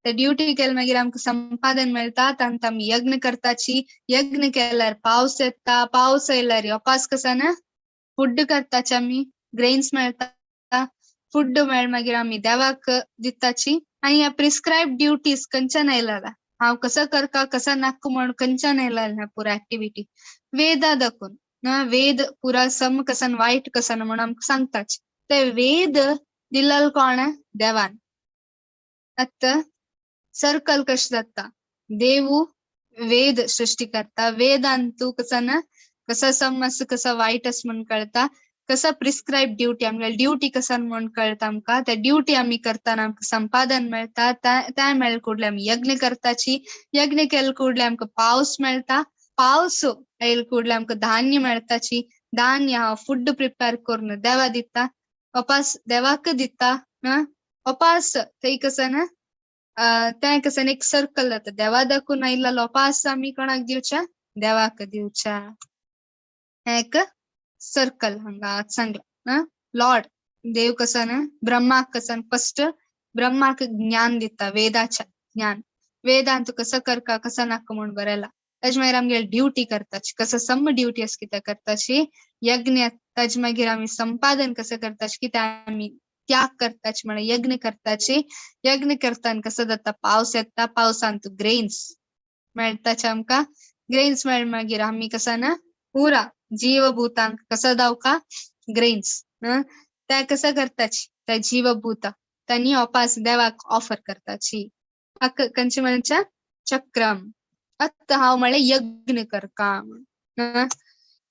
ते ड्युटी केल मागीर आमकां संपादन मेळटा तांत आमी यज्ञ करताची यज्ञ केल्यार पावस येता पावस येयल्यार वापास कसं फूड करताची आमी ग्रेन्स मेळटा फूड मेळ मागीर आमी देवाक दिताची आनी ह्या प्रिस्क्राइब ड्युटीज खंयच्यान येयला हांव कसं करता कसं नाका म्हण खंयच्यान येयला पुरा ऍक्टिव्हिटी वेदा दाखून वेद पुरा सम कसन वायट कसन म्हण आमकां सांगताच ते वेद दिलेल कोण देवान आता सर्कल कशें जाता देव वेद सृष्टी करता वेदांतू कसं सम आस कसं वायट आस म्हण कळता कसं प्रिस्क्राइब ड्युटी आमगेली ड्युटी कसं म्हण कळटा आमकां त्या ड्युटी आमी करतना आमकां संपादन मेळटा त्या मेळ कुडले आमी यज्ञ करताची यज्ञ केले कुडले आमकां पावस मेळटा पावस येयले कुडले आमकां धान्य मेळताची धान्य हांव फूड प्रिपेअर करून देवा दिता वापास देवाक दिता वापास थंय कसं तें कसं एक सर्कल जाता देवा दाखून आयिल्लो वापास आमी कोणाक दिवच्या देवाक दिवच्या एक सर्कल हांगा सांगला लॉर्ड देव कसं ब्रह्माक कसं फर्स्ट ब्रह्माक ज्ञान दिता वेदाच्या ज्ञान. वेदांत कसं करका कसं नाका म्हणून बरेला. ताजे मागीर आमगे ड्युटी करताची कसं सम ड्युटी आस कितें करताची यज्ञ ताजे मागीर आमी संपादन कसं करताची कितें आमी त्याग करताची म्हण यज्ञ करताची. यज्ञ करताना कसं जाता पावस येता पावसांत ग्रेन्स मेळटाचे आमकां. ग्रेन्स मेळ मागीर आमी कसं ना पुरा जीवभूतांक कसं दावका ग्रेन्स त्या कसं करताची त्या जीवभूता त्यांनी वापस देवाक ऑफर करताची. कंचे म्हणच्या चक्रम अत्त हांव म्हळें यज्ञ करका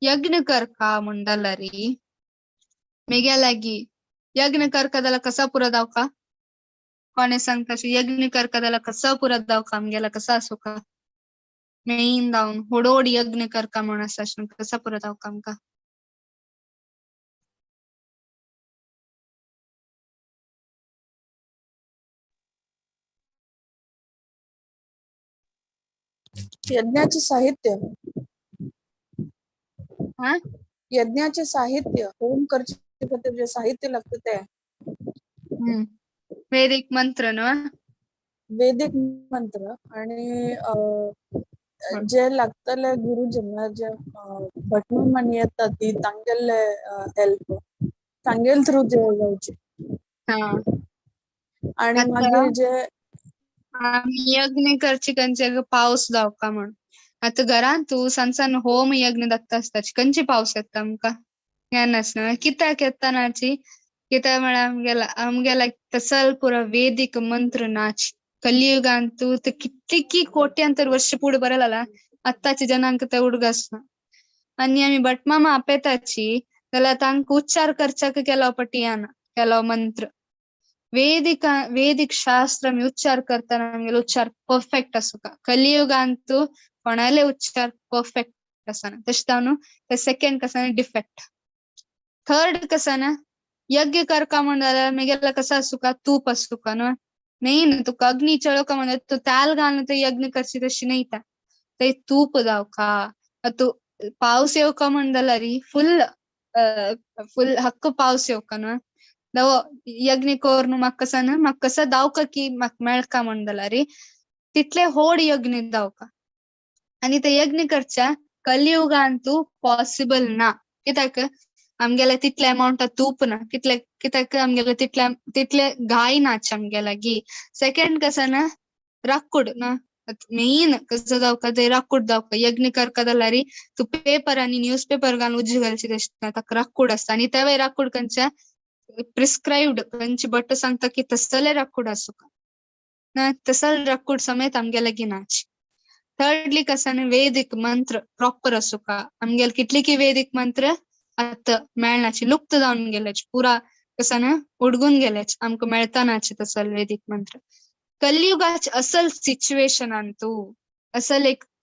यज्ञ करका म्हणटाला री मेग्या लागी यज्ञ करका जाल्यार कसा पुरो दावका कोणे सांगता यज्ञ करका जाल्यार कसा पुरो दावका आमगेला कसा आसूं का मेन दावन होडोड यज्ञ करका म्हण आसा कसा पुरो दावका आमकां. यज्ञाचे साहित्य हा यज्ञाचे साहित्य होम करचे खातीर जे साहित्य लागतं ते वैदिक मंत्र न्हू वैदिक मंत्र आणि जे लागतले गुरुजींना जे भटमन येतात ती तांगेले हेल्प तांगेल थ्रू जे जावचे आणि मागीर जे आमी यज्ञ करची खंयचे पावस जावका म्हण. आतां घरांत तूं सांजसान होम यज्ञ जाता आसताची खंयची पावस येता आमकां येनाच न्हू कित्याक येता नाची कित्याक म्हळ्यार आमगेला तसल पुरो वैदिक मंत्र नाच कलियुगांत तूं कितकी कोट्यांतर वर्ष पुढे बरें जाला आत्ताच्या जनांक ते उडगस ना. आनी आमी भटमामा आपयताची जाल्यार तांकां उच्चार करच्याक केलो पटी येना केलो मंत्र. वैदिक शास्त्र आमी उच्चार करतना आमगेलो उच्चार परफेक्ट आसूं का. कलियुगांत कोणाले उच्चार परफेक्ट आसना तशें जावन ते सेकंड कसं डिफेक्ट. थर्ड कसं ना यज्ञ करका म्हण जाल्यार मेगेला कसं आसूं का तूप आसूं का न्हू नाही तुका अग्नी चळोवका म्हण तू ताल घालून ते यज्ञ करची तशी नाही ते तूप जावका तू पावस येवका म्हण जाल्यार फुल हक्क पावस येवका न्हू दव यज्ञ कोरून म्हाका कसं न्हू म्हाका कसं दावका की म्हाका मेळका म्हण जाल्यार तितले होड यज्ञ दावका. आनी ते यज्ञ करच्या कलियुगांत पॉसिबल ना कित्याक आमगेले तितले अमाउंट तूप ना कित्याक आमगेले तितले गाय नाच आमगे लागी. सेकंड कसं ना राकूड ना मेन कसं जावका ते राकूड जावका यज्ञ करका जाल्यार तू पेपर आनी न्यूज पेपर घालून उज्जी घालची तशें ताका राकूड आसता आनी तेवय राकूड खंयच्या प्रिस्क्राइब्ड खंयची बट सांगता की तसले राकूड आसूं का ना तसल राकूड समेत आमगे लागी नाच. थर्डली कसं ना वैदिक मंत्र प्रॉपर आसूं का आमगेले कितले की वैदिक मंत्र आतां मेळनाची लुप्त जावन गेल्याची पुरा कसं ना उडगून गेल्याची आमकां मेळतानाची तसल वैदिक मंत्र. कलियुगाचे असल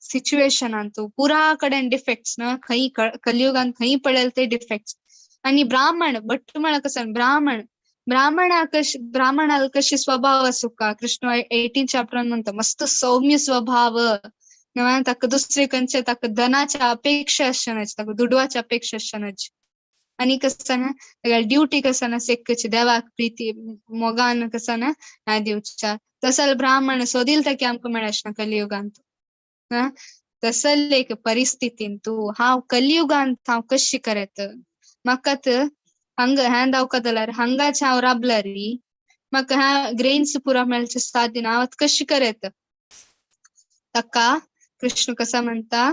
सिच्युएशनांत पुरा कडेन डिफेक्ट्स ना खंय कलियुगांत खंय पडेल ते डिफेक्ट्स. आनी ब्राह्मण भट्ट म्हळ्यार कसं ब्राह्मणाला कशी स्वभाव आसूं का कृष्ण 18 चॅप्टरान म्हणता मस्त सौम्य स्वभाव ताका दुसरे खंयचे ताका धनाच्या अपेक्षा आसनाची ताका दुडवाची अपेक्षा आसनाची. आनी कसं ना ड्युटी कसं ना सेक्कची देवाक प्रीती मोगान कसं ना न्याय दिवच्या तसल ब्राह्मण सोदील ताकी आमकां मेळचना कलियुगांत तसल एक परिस्थितीन तू हांव कलियुगांत हांव कशी करेत म्हाकात हंग हें दावका जाल्यार हंगाचे हांव राबला री म्हाका ह्या ग्रेन्स पुरो मेळचे सादीन हांव कशी करेत ताका कृष्ण कसा म्हणता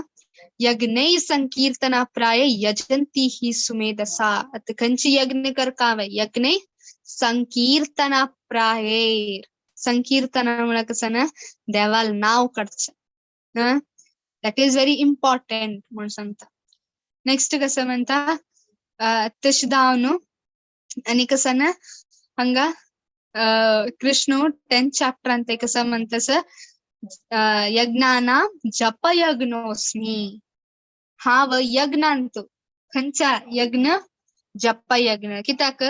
यज्ञै संकीर्तना प्राय यजंती ही सुमेधसा. आता खंयची यज्ञ करका यज्ञै संकीर्तना प्राय संकीर्तना म्हळ्यार कसं ना देवाल नाव काडचें दॅट इज व्हेरी इम्पॉर्टंट म्हण सांगता. नेक्स्ट कसं म्हणता तशें जावन आनी कसं ना हांगा कृष्ण 10th चॅप्टरान ते कसं म्हणता यज्ञाना जप यज्ञोस्मी हांव यज्ञांत खंयच्या यज्ञ जप यज्ञ कित्याक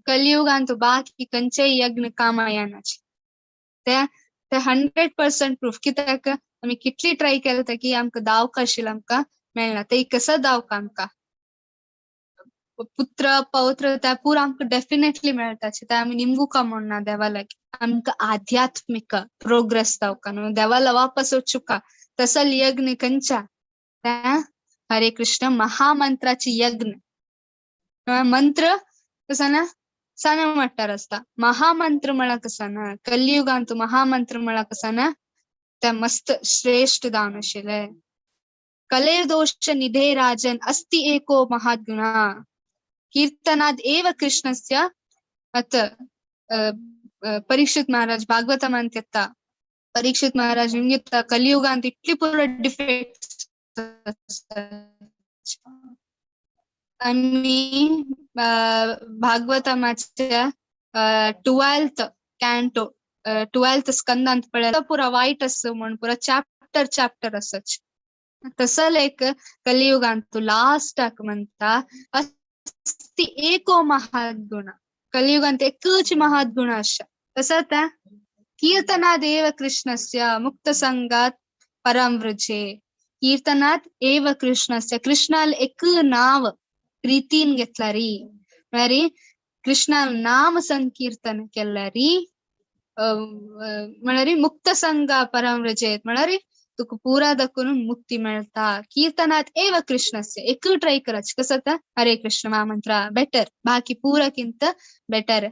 कलियुगांत बाकी खंयचे यज्ञ कामा येनाचे ते 100% प्रूफ कित्याक आमी कितली ट्राय केला की आमकां दावका आशिल्लो आमकां मेळना ते कसं दावका आमकां पुत्र पौत्र त्या पुरा आमकां डेफिनेटली मेळटाचे ते आमी निमगू कमोना देवा लागी आमकां आध्यात्मिक प्रोग्रेस जावका न्हू देवाला वापस वचुका तसल यज्ञ खंयच्या त्या हरे कृष्ण महामंत्राची यज्ञ मंत्र कसा ना साना म्हटल्यार आसता महामंत्र म्हळ्यार कसा ना कलियुगांतू महामंत्र म्हळ्यार कसा ना त्या मस्त श्रेष्ठ दान आशिल्ले कलेर दोष निधे राजन अस्ति एको महाद्गुणा कीर्तनाद एव कृष्णस्य अत परीक्षित महाराज भागवतमंत येता परीक्षित महाराज निमगे कलियुगांत इतली पुरो डिफेक्ट आमी भागवतमाच्या 12th कॅन्टो 12th स्कंदांत पळयता पुरा वायट आसा म्हण पुरा चॅप्टर असच तसल एक कलियुगांत लास्टाक म्हणता अस्ति एको महाद्गुण कलियुगांत एकच महाद्गुण आसा तसं त्या कीर्तनादेव कृष्णस्य मुक्त संगात परम व्रजे कीर्तनात एव कृष्णस्य कृष्णाल एक नाव प्रीतीन घेतलारी म्हळ्यार कृष्णाल नाम संकीर्तन केल्यारी म्हळ्यार मुक्त संगा परम व्रजेत म्हळ्यार तुका पुरा दाखून मुक्ती मेळता कीर्तनात एव कृष्णस्य एक ट्राय करच कसं हरे कृष्ण महामंत्र बेटर बाकी पूरक्किंत बेटर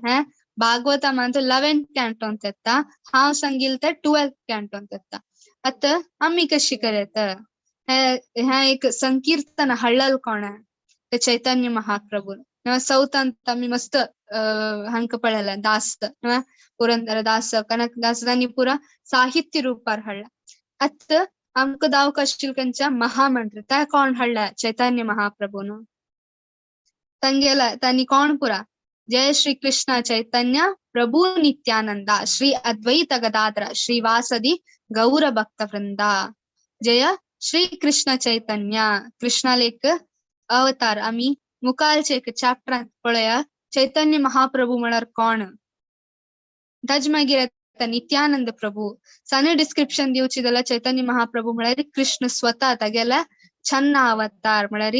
ಭಾಗವತ ಮಾತ್ರ 11th canto ಅಂತ ಇತ್ತ ಹಾವ್ ಸಂಗೀತ 12th canto ಅಂತ ಇತ್ತ ಅತ್ತ आम्ही कशी करत ह्या एक संकीर्तन हळ्ळल कोण ते चैतन्य महाप्रभू सौत ಅಂತ आम्ही मस्त हंक पळयला दास पुरंदर दास कनक दास दानी पुरा साहित्य रूपार हळ्ळ अत आमक दाव कशील कंचा महामंत्र त्या कोण हळ्ळ चैतन्य महाप्रभून ತಂಗೆಲ ತನಿ कोण पुरा जय श्री कृष्ण चैतन्य प्रभु नित्यानंदा श्री अद्वैत गदाधर श्रीवासदि गौर भक्त वृंदा जय श्री कृष्ण चैतन्य कृष्णालेक अवतार आम्ही मुखालचे एक चॅप्टर पळया चैतन्य महाप्रभू म्हळ्यार कोण ताज मागीर नित्यानंद प्रभू साने डिस्क्रिप्शन दिवची जाल्यार चैतन्य महाप्रभू म्हळ्यार कृष्ण स्वतः तागेला छन्न अवतार म्हळ्यार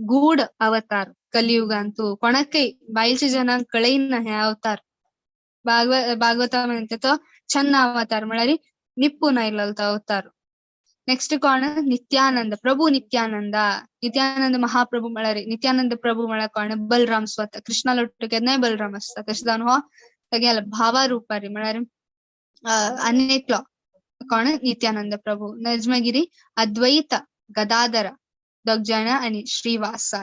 गूढ अवतार कलियुगांतू कोणाकय बायलच्या जनांक कळयना हे अवतार भागवता म्हणते तो छन्न अवतार म्हळ्यार निपून आयलो तो अवतार नेक्स्ट कोण नित्यानंद प्रभू नित्यानंद महाप्रभू म्हळ्यार नित्यानंद प्रभू म्हळ्यार कोण बलराम स्वतः कृष्णाला केन्नाय बलराम आसता तशें जावन हो तागेला भावा रुपारी म्हळ्यार अनेकलो कोण नित्यानंद प्रभू नजमगिरी अद्वैत गदाधर दोग जण आणि श्रीवास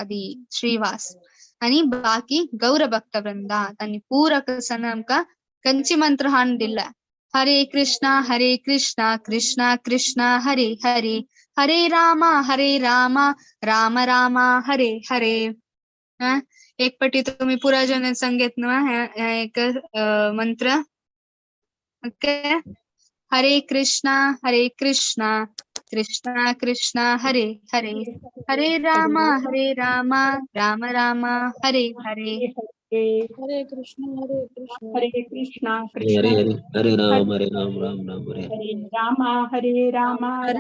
आणि बाकी गौर भक्त वृंदा त्यांनी पूरक सन आमका कंची मंत्र हाण दिला हरे कृष्णा कृष्णा कृष्णा हरे हरे हरे राम राम राम हरे हरे एक पटी तुम्ही पुरा जन संगीत न एक मंत्र ओके हरे कृष्णा कृष्णा कृष्णा हरे हरे हरे राम राम राम हरे हरे हरे कृष्ण हरे कृष्णा हरे हरे हरे राम हरे राम राम हरे हरे राम हरे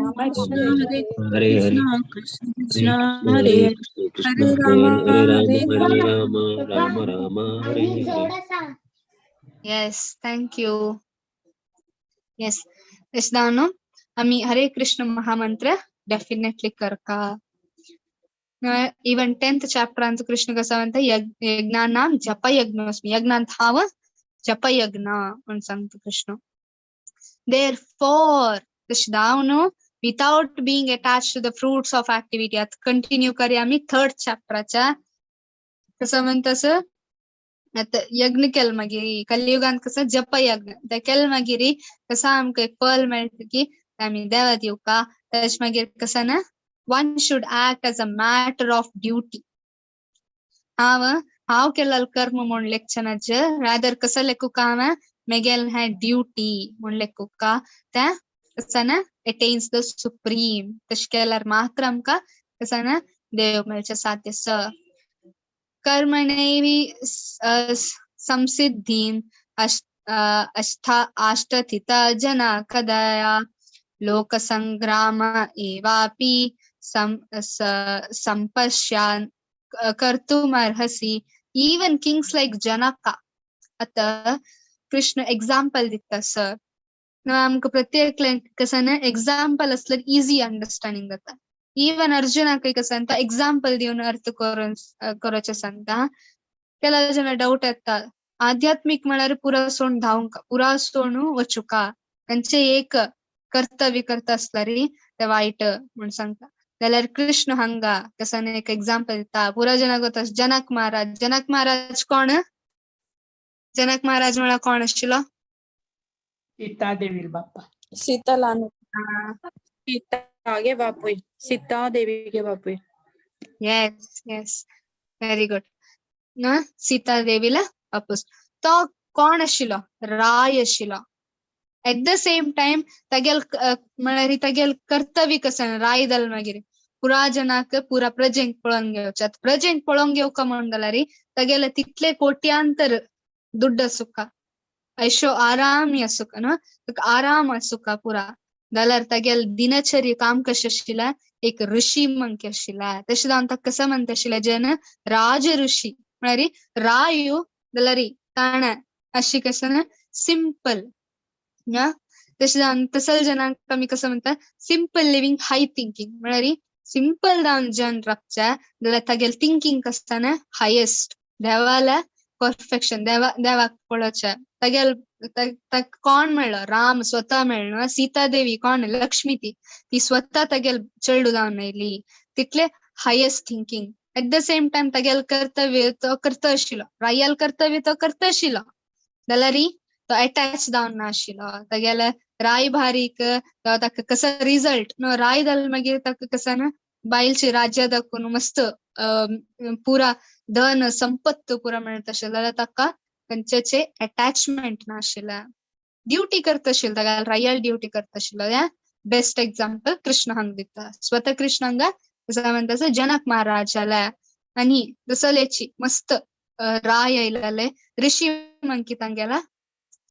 राम कृष्ण हरे हरे हरे कृष्ण हरे कृष्ण कृष्ण हरे कृष्ण हरे Ram Hare Hare Ram Ram Hare Hare yes thank you yes yes ನಾನು आम्ही हरे कृष्ण महामंत्र डेफिनेटली करका इवन 10th चॅप्टर अंत कृष्ण कसा म्हणता यज्ञानाम जपयज्ञोस्मि यज्ञांत हाव जपयज्ञ म्हणून सांगतो Krishna therefore कृष्णावनो without being attached to the fruits of activity at continue करूया आम्ही 3rd चॅप्टरच्या कसं म्हणतस आता यज्ञ केल मागिरी कलियुगांत कसं जप यज्ञ ते केल मागिरी कसं आमकां एक फल मेळटा की आम्ही देवात येवका तेच मागीर कसं ना one should act as a matter of duty हाव केलेलं कर्म म्हण लेखचनाच रादर कसं लेखुका हांव मेगेल हे ड्युटी म्हण लेखुका त्या कसं ना attains the supreme तशें केल्यार मात्र आमकां कसं ना देव मेळचे साध्य स कर्मणैवी संसिद्धीं अष्टथिता जना कदया Loksangram एवापि संपश्यान् कर्तुमर्हसि. Even kings like Janaka आता कृष्ण एक्झाम्पल दिता सर आमकां प्रत्येक कसान एक्झाम्पल असल्यार इजी अंडरस्टँडिंग जाता. इवन अर्जुनाक कसान तो एक्झाम्पल दिवन अर्थ करचे सांगता. केला जन डाऊट येता आध्यात्मिक म्हळ्यार पुरा सोडून धांवंक पुरा सोडून वचुका तांचे एक कर्तव्य करता असल्यार ते वायट म्हण सांगता. जाल्यार कृष्ण हांगा कसान एक एक्झाम्पल दिता. पुरा जनाक वता जनक महाराज कोण? जनक महाराज म्हळ्यार कोण आशिल्लो? सीता देवी बाप्पा. सीता लानू सीता गे बापूय सीता देवी गे बापूय. येस येस व्हेरी गुड ना. सीता देवीला बापूस तो कोण आशिल्लो? राय आशिल्लो. एट द सेम टाइम तागेल म्हळ्यार तागेल कर्तव्य कसन राय जाल मागीर पुरा जनाक पुरा प्रजेंक पळोवन घेवचे. प्रजेंक पळोवन घेवका म्हण जाल्यार तागेले तितले कोट्यांतर दुड्ड आसुका ऐशो आराम आसुका न्हू आराम आसुका पुरा. जाल्यार तागेल दिनचर्या काम कशें आशिल्लें एक ऋषी मंक आशिल्लें. तशें जावन ताका कसं म्हणटा आशिल्लें जन राज ऋषी म्हळ्यार रायू जाल्यार ताणें अशी कसन सिंपल ना. तशें जावन तसल जनांक आमी कसं म्हणटा सिंपल लिव्हिंग हाय थिंकिंग म्हळ्यार सिंपल जावन जन रावचे जाल्यार तागेल थिंकिंग कसताना हायेस्ट देवाला परफेक्शन देवाक पळोवचे. तागेल ताका कोण मेळ्ळो? राम स्वता मेळ्ळो. सीता देवी कोण? लक्ष्मी ती स्वता तागेल चेडू जावन आयली. तितले highest thinking. At the same time तागेल कर्तव्य तो करता आशिल्लो. रायल कर्तव्य तो करता आशिल्लो जाल्यार तो अटॅच जावन नाशिल्लो. तागेले रायभारीक ताका कसो रिजल्ट नो राय जाल मागीर ताका कसन बायलचे राज्य दाखोवन मस्त पुरा धन संपत्त पुरा मेळटा आशिल्लो जाल्यार ताका खंयचेचे अटॅचमेंट नाशिल्लें. ड्युटी करता आशिल्लो तागेले रायल ड्युटी करता आशिल्लो. बेस्ट एक्झाम्पल कृष्ण हांगा दिता. स्वता कृष्ण हांगा कसं म्हणटा जनक महाराज जाल्या आनी दसलेची मस्त राय आयलेले ऋषी मंकी तांगेला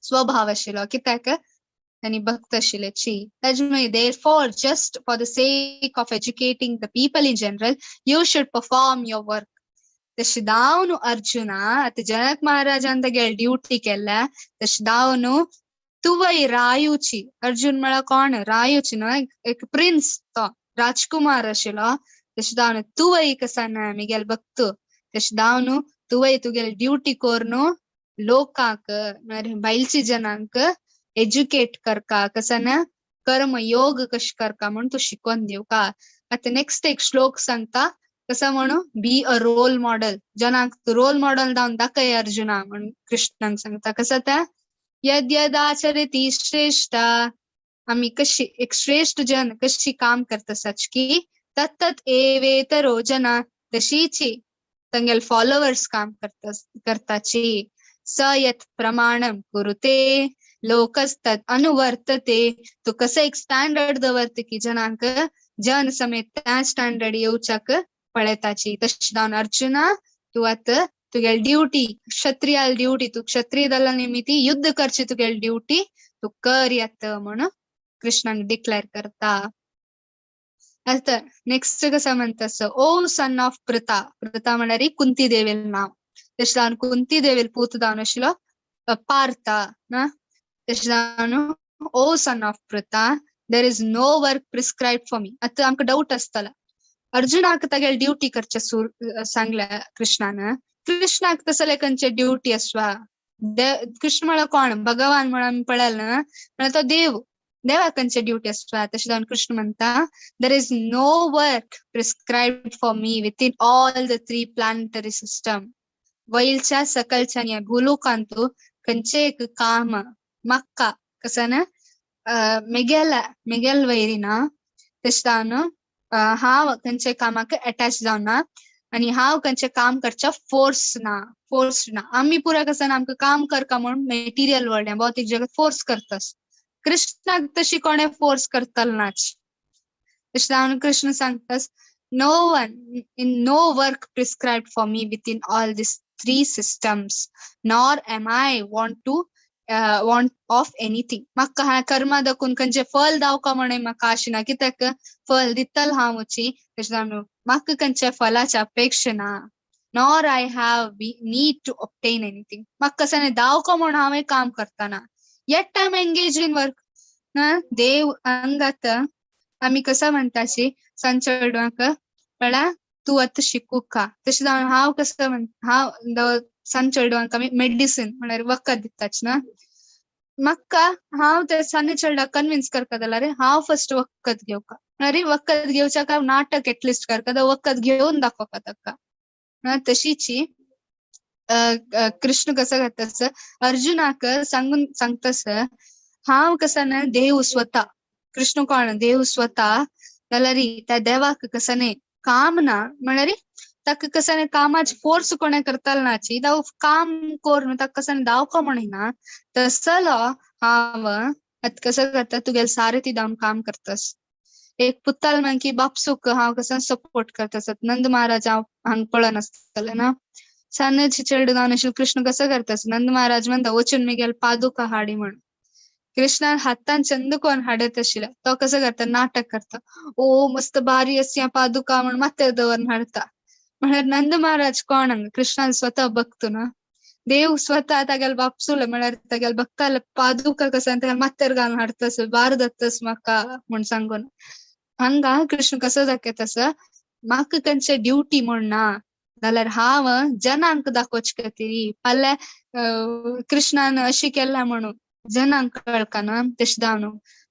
स्वभाव आशिल्लो कित्याक तांणी भक्त आशिल्लेची. therefore just for the sake of educating the people in general you should perform your work. तशें जावन अर्जुना आतां जनक महाराजान तागेली ड्युटी केल्या तशें जावन तुवय रायूची. अर्जुन म्हळ्यार कोण? रायूची न्हू एक प्रिन्स तो राजकुमार आशिल्लो. तशें जावन तुवय कसान आमगेल भक्त तशें जावन तुवय तुगेली ड्युटी कोरून लोकांक बायलची जनांक एज्युकेट करका कसन कर्म योग कशें करका म्हण तूं शिकोवन दिवका. आतां नेक्स्ट एक श्लोक सांगता कसं म्हणू बी अ रोल मॉडेल. जनांक रोल मॉडेल जावन दाखय अर्जुना म्हण कृष्णांक सांगता. कसं त्या यद्यदाचरति श्रेष्ठा आमी कशी एक श्रेष्ठ जन कशी काम करता सचकी तत्तत एवेतरो जना तशीची तांगेल फॉलोवर्स काम करताची. स यत् प्रमाणम कुरुते लोकस्तत अनुवर्तते. तू कसं एक स्टँडर्ड दवरता की जनांक जन समेत त्या स्टँडर्ड येवच्याक पळयताची. तशें जावन अर्जुना तूं आतां तुगेली ड्युटी क्षत्रियाल ड्युटी तू क्षत्रिय दला निमित्ती युद्ध करची तुगेली ड्युटी तू कर येत म्हणून कृष्णांक डिक्लेअर करता. आता नेक्स्ट कसं म्हणता ओ सन ऑफ प्रता. प्रता म्हळ्यार कुंती देवील नाव. तशें जावन कुंती देवील पूत जावन आशिल्लो पार्था ना. तशें जावन O son of Pritha there is no work prescribed for me. आतां आमकां डाऊट आसतलो अर्जुनाक तागेली ड्युटी करचे सांगल्या कृष्णान. कृष्णाक तसले खंयचे ड्युटी आसवा? कृष्ण म्हळ्यार कोण? भगवान म्हणून आमी पळयलें ना म्हळ्यार तो देव. देवाक खंयचे ड्युटी आसवा? तशें जावन कृष्ण म्हणटा there is no work prescribed for me within all the 3 planetary system. वयलच्या सकलच्या ह्या भूलोकांत खंयचे एक काम म्हाका कसन मेगेल वैरी ना. तशें जावन हांव खंयचे कामाक अटॅच जावना आनी हांव खंयचे काम करचे फोर्स ना. आमी पुरा कसन आमकां काम करका म्हूण मेटिरियल वर्ल्ड भौतिक जगत फोर्स करतास. कृष्णाक तशी कोणे फोर्स करतल नाच. तशें जावन Krishna सांगतास no one in no work prescribed for me within all these 3 systems nor am I want of anything. म्हाका हा कर्मा दाखोवन खंयचे फळ दावका म्हणे म्हाका आशिना कित्याक फळ दितल हांव वची. तशें जावन म्हाका खंयचे फळाची अपेक्षा ना. nor I have need to obtain anything. मग कसं नाही दावको म्हणून हांवें काम करताना eight time engage in work ना देव अंगात आम्ही कसं म्हणताशी संचडवाक पळा तू आता शिकू का तशें जावन हांव कसं हांव संचडवाक आमी मेडिसिन म्हळ्यार वखद दिताच ना म्हाका हांव ते सान्नी चेडवाक कन्विन्स करता जाल्यार हांव फर्स्ट वखद घेवका म्हळ्यार वखद घेवच्या काय नाटक एटलिस्ट करता वखद घेवन दाखोवका ताका तशीची कृष्ण कसं करतास अर्जुनाक सांगतास हांव कसं ना देव स्वतः कृष्ण कोण देव स्वतः जाल्यार त्या देवाक कसं नाही काम ना म्हळ्यार ताका कसं नाही कामाची फोर्स कोणे करताल नाची दाव काम कोर ताका कसं दावको म्हणिना तसलो हांव आतां कसं करता तुगेले सारथी जावन काम करतास एक पुत्ताल म्हण की बापसूक हांव कसं सपोर्ट करतास नंद महाराज हांग पळन आसतलें ना सान्नेची चेडू जावन आशिल्लो कृष्ण कसं करतास नंद महाराज म्हणटा वचून मिगेल पादुका हाडी म्हण कृष्णान हातान चंद कोण हाडत आशिल्लो तो कसं करता नाटक करता ओ मस्त भारी अशी पादुका म्हण माथ्यार दवरून हाडता म्हळ्यार नंद महाराज कोण हांगा कृष्णान स्वता बघतो ना देव स्वता तागेले बापसूल म्हळ्यार तागेले भक्ताले पादुका कसं तागेले माथ्यार घालून हाडतास बार दत्तास म्हाका म्हण सांगून हांगा कृष्ण कसं दाखयतास म्हाका खंयचे ड्युटी म्हण ना जाल्यार हांव जनांक दाखोवचे खातीर फाल्यां कृष्णान अशें केलां म्हणून जनांक कळका ना तशें जावन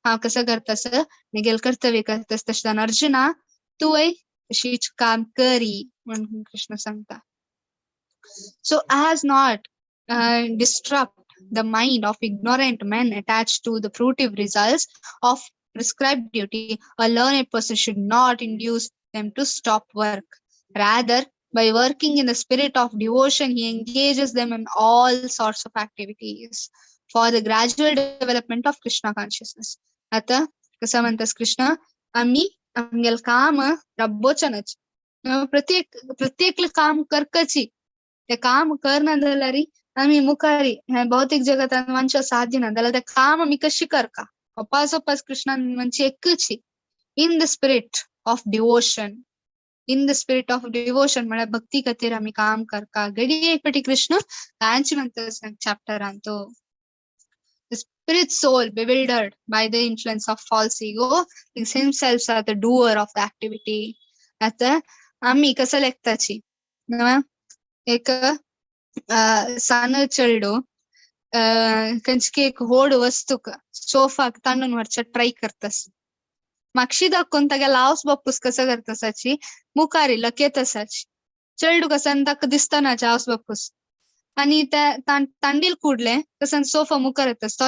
हांव कसं करतास म्हगेलें कर्तव्य करतास तशें जावन अर्जुना तुवें तशीच काम करी म्हणून कृष्ण सांगता so as not disrupt the mind of ignorant men attached to the fruitive results of prescribed duty, a learned person should not induce them to stop work. Rather, by working in the spirit of devotion, he engages them in all sorts of activities for the gradual development of Krishna consciousness. आता कसं म्हणतास कृष्ण आम्ही आमगेल काम रब्बोचनच प्रत्येक काम करकची ते काम करना जाल्यार आम्ही मुखारी ह्या भौतिक जगतात मनशा साध्य ना जाल्यार ते काम आम्ही कशी करका उपास कृष्णान म्हणजे एकची in the spirit of devotion म्हळ्यार भक्ती खातीर आम्ही काम करका घडी एक फाटी कृष्ण तांची म्हणता चॅप्टरान तो The spirit soul bewildered by the influence of false ego thinks himself as the doer of the activity. आता आम्ही कसं लेखताची एक सानो चेडू खंयची एक व्हड वस्तूक सोफाक तांडून व्हरचे ट्राय करतास म्हाक्षी दाखोवन तागे लावस बापूस कसं करतासाची मुखारी लकेत आसाची चेडू कसं ताका दिसतना हावस बापूस आणि त्या तांडील कुडले कसं सोफा मुखार येतास तो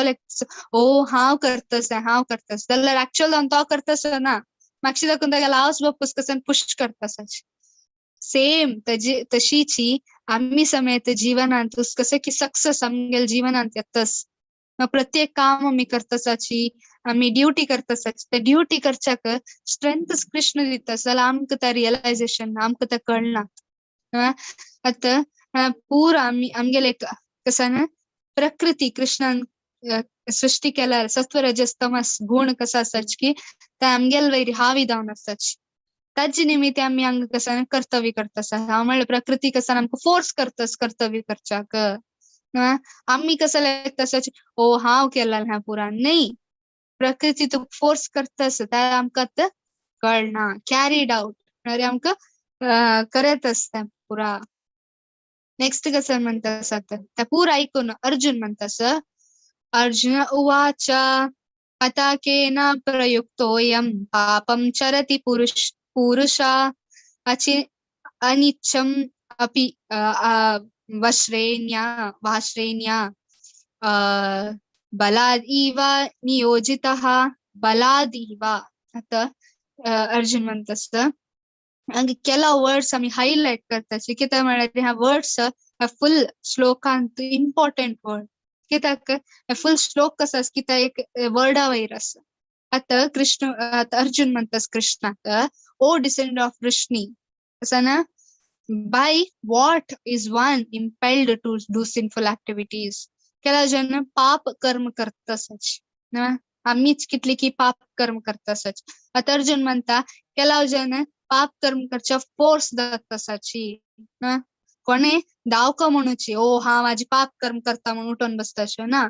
ओ हांव करतास जाल्यार एक्चुअल जावन तो करतास ना म्हाक्षी दाखोवन तागे लावस बापूस कसं पुश करतासाची सेम तशीची आम्ही समेत जीवनांत कसं की सक्सेस आमगेल जीवनांत येतस प्रत्येक काम आम्ही करतासाची आम्ही ड्युटी करतासाची ते ड्युटी करच्याक स्ट्रेंथ कृष्ण दिता जाल्यार आमकां ते रियलायझेशन आमकां ते कळना आता पूर आमगेले कसं ना प्रकृती कृष्णान सृष्टी केल्यार सत्व रजस तमस गुण कसं आसाच की ते आमगेल वयर हावी जावन आसाच ताजे निमित्त आम्ही हांगा कसं कर्तव्य करतास हांव म्हणल्यार प्रकृती कसं आमकां फोर्स करतास कर्तव्य करच्याक आम्ही कसं लेखतास ओ हांव केला ह्या पुरा नाही प्रकृती तू फोर्स करतास ते आमकां कळना कॅरीड आउट म्हळ्यार आमकां करत असता पुरा नेक्स्ट कसं म्हणतास त्या पुरा ऐकून अर्जुन म्हणतास अर्जुन उवाच अता केन प्रयुक्तोऽयं पापं चरति पुरुषा अनिच्छम् अपि वाश्रेण्या बलादिव नियोजितः बलादिव आता अर्जुन म्हणतास हांगा केला वर्ड्स आम्ही हायलाइट करताचे कित्याक म्हळ्यार ह्या वर्ड्स फुल श्लोकांत इम्पॉर्टंट वर्ड कित्याक फुल श्लोक कसो आसा कित्याक एक वर्डा वयर आसा आता अर्जुन म्हणतास कृष्णाक ओ डिसेंडंट ऑफ वृष्णी असं ना by what is one impelled to do sinful activities केला जन पाप कर्म करतासच ना आम्हीच कितली की पाप कर्म करतासच आता अर्जुन म्हणता केला जन पाप कर्म करच्या फोर्स जातासाची ना कोणे दावका म्हणूची ओ हा माझी पाप कर्म करता म्हणून उठून बसताशो ना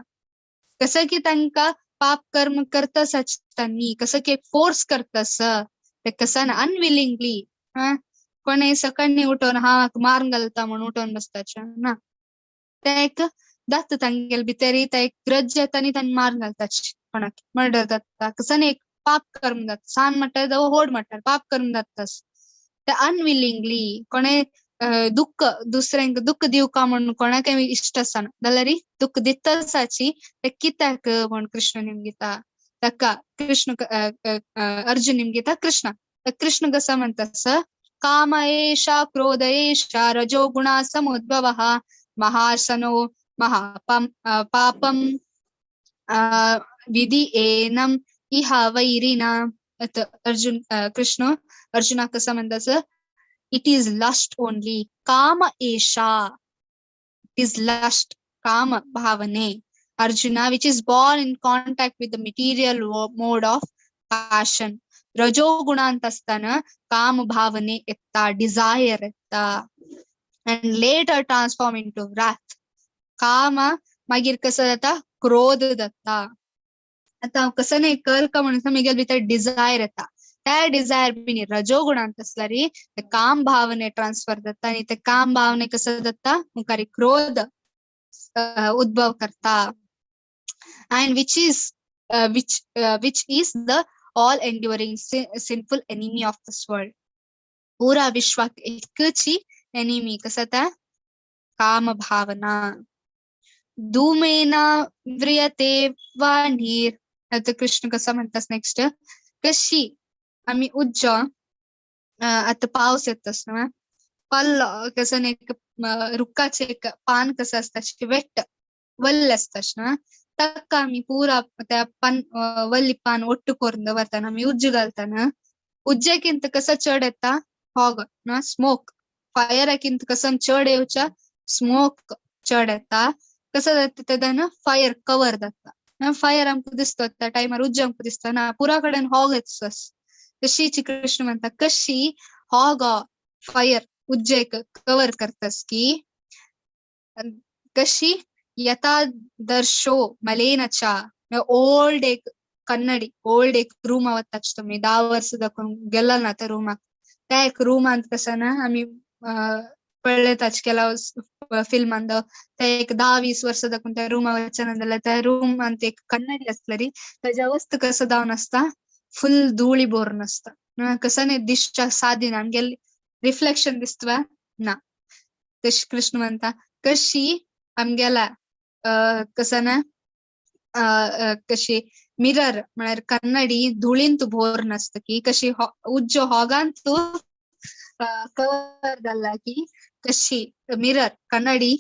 कसं की तांका पाप कर्म करतस त्यांनी कसं की फोर्स करतस ते कसं ना अनविलिंगली हा कोणे सकाळी उठून हा मारून घालता म्हणून उठून बसताच ना ते एक दात तांगेल भितर ते एक ग्रज येतानी त्यांनी मारून घालताच कोणाक मर्डर जाता कसं एक पाप कर्म जात सान म्हणतात होड म्हणतात पाप कर्म जातस ते अनविलिंगली कोणे दुःख दुसऱ्यांक दुःख दिवका म्हणून कोणाक इष्ट आसना जाल्यार दुःख दितसाची ते कित्याक म्हण कृष्ण निमगीता ताका कृष्ण अर्जुन निमगीता कृष्ण कृष्ण कसं म्हणतास काम एषा क्रोध एषा रजो गुणा समुद्भवः महासनो महापम पापम विधि एनम इह वैरिना अर्जुन कृष्ण अर्जुना कसं म्हणतास it is lust only kama esha it is lust kama bhavane arjuna which is born in contact with the material mode of passion rajo guna anta astana kama bhavane etta desire etta and later transform into wrath kama magir kasa data क्रोध दत्ता आता कसं नाही कर का म्हणून मिगेल भितर डिझायर येता त्या डिझायर बिनी रजोगुणांत असला री ते काम भावने ट्रान्सफर दत्ता आणि ते काम भावने कसं दत्ता मुखारी क्रोध उद्भव करता and which is the all enduring sinful enemy of this world पूरा विश्व एकची enemy कसं था काम भावना धूमेना व्रियते वाणीर आता कृष्ण कसं म्हणतात नेक्स्ट कशी आम्ही उज्ज आता पाऊस येतस ना पल्ल कसं नाही रुक्काचे एक पान कसं असतं वेट वल्ल असतस ना तक्का आम्ही पुरा त्या पान वल्ली पान ಒಟ್ಟು ಕೊರ್ದ ಬರ್ತಾನ आम्ही ಉಜ್ಜು घालताना उज्जेकिंत कसं चढ येता हॉग ना स्मोक फायरकिंत कसं चढ येऊच्या स्मोक चढ येता कसं त्यानं फायर कवर जाता फायर आमक दिसतो त्या टायमार उज्ज आमक दिसतो ना पुरा कडेन हॉग येतस तशी कृष्ण म्हणता कशी हॉग फायर उज्जेक कवर करतस की कशी यथा दर्शो मलेनचा ओल्ड एक कन्नडी ओल्ड एक रूम आवताच तुम्ही 10 वर्ष दाखवून गेला ना त्या रूमाक त्या एक रूमांत कसं ना आम्ही पळलेताच केला फिल्मांत ते एक 10-20 वर्ष दाखवून त्या रूमा वचन त्या रूमांत एक कन्नडी असलरी त्याच्या वस्तू कसं जाऊन असता फुल धूळी बोर्न असता कसं नाही दिशच्या साधीन आमगे रिफ्लेक्शन दिसतवा ना तशी कृष्ण म्हणता कशी आमगेला कसं ना कशी मिरर म्हळ्यार कन्नडी धुळींत बोर्न असत की कशी उज्ज हॉगांतू कवर जाल्ला की कशी मिरर कन्नडी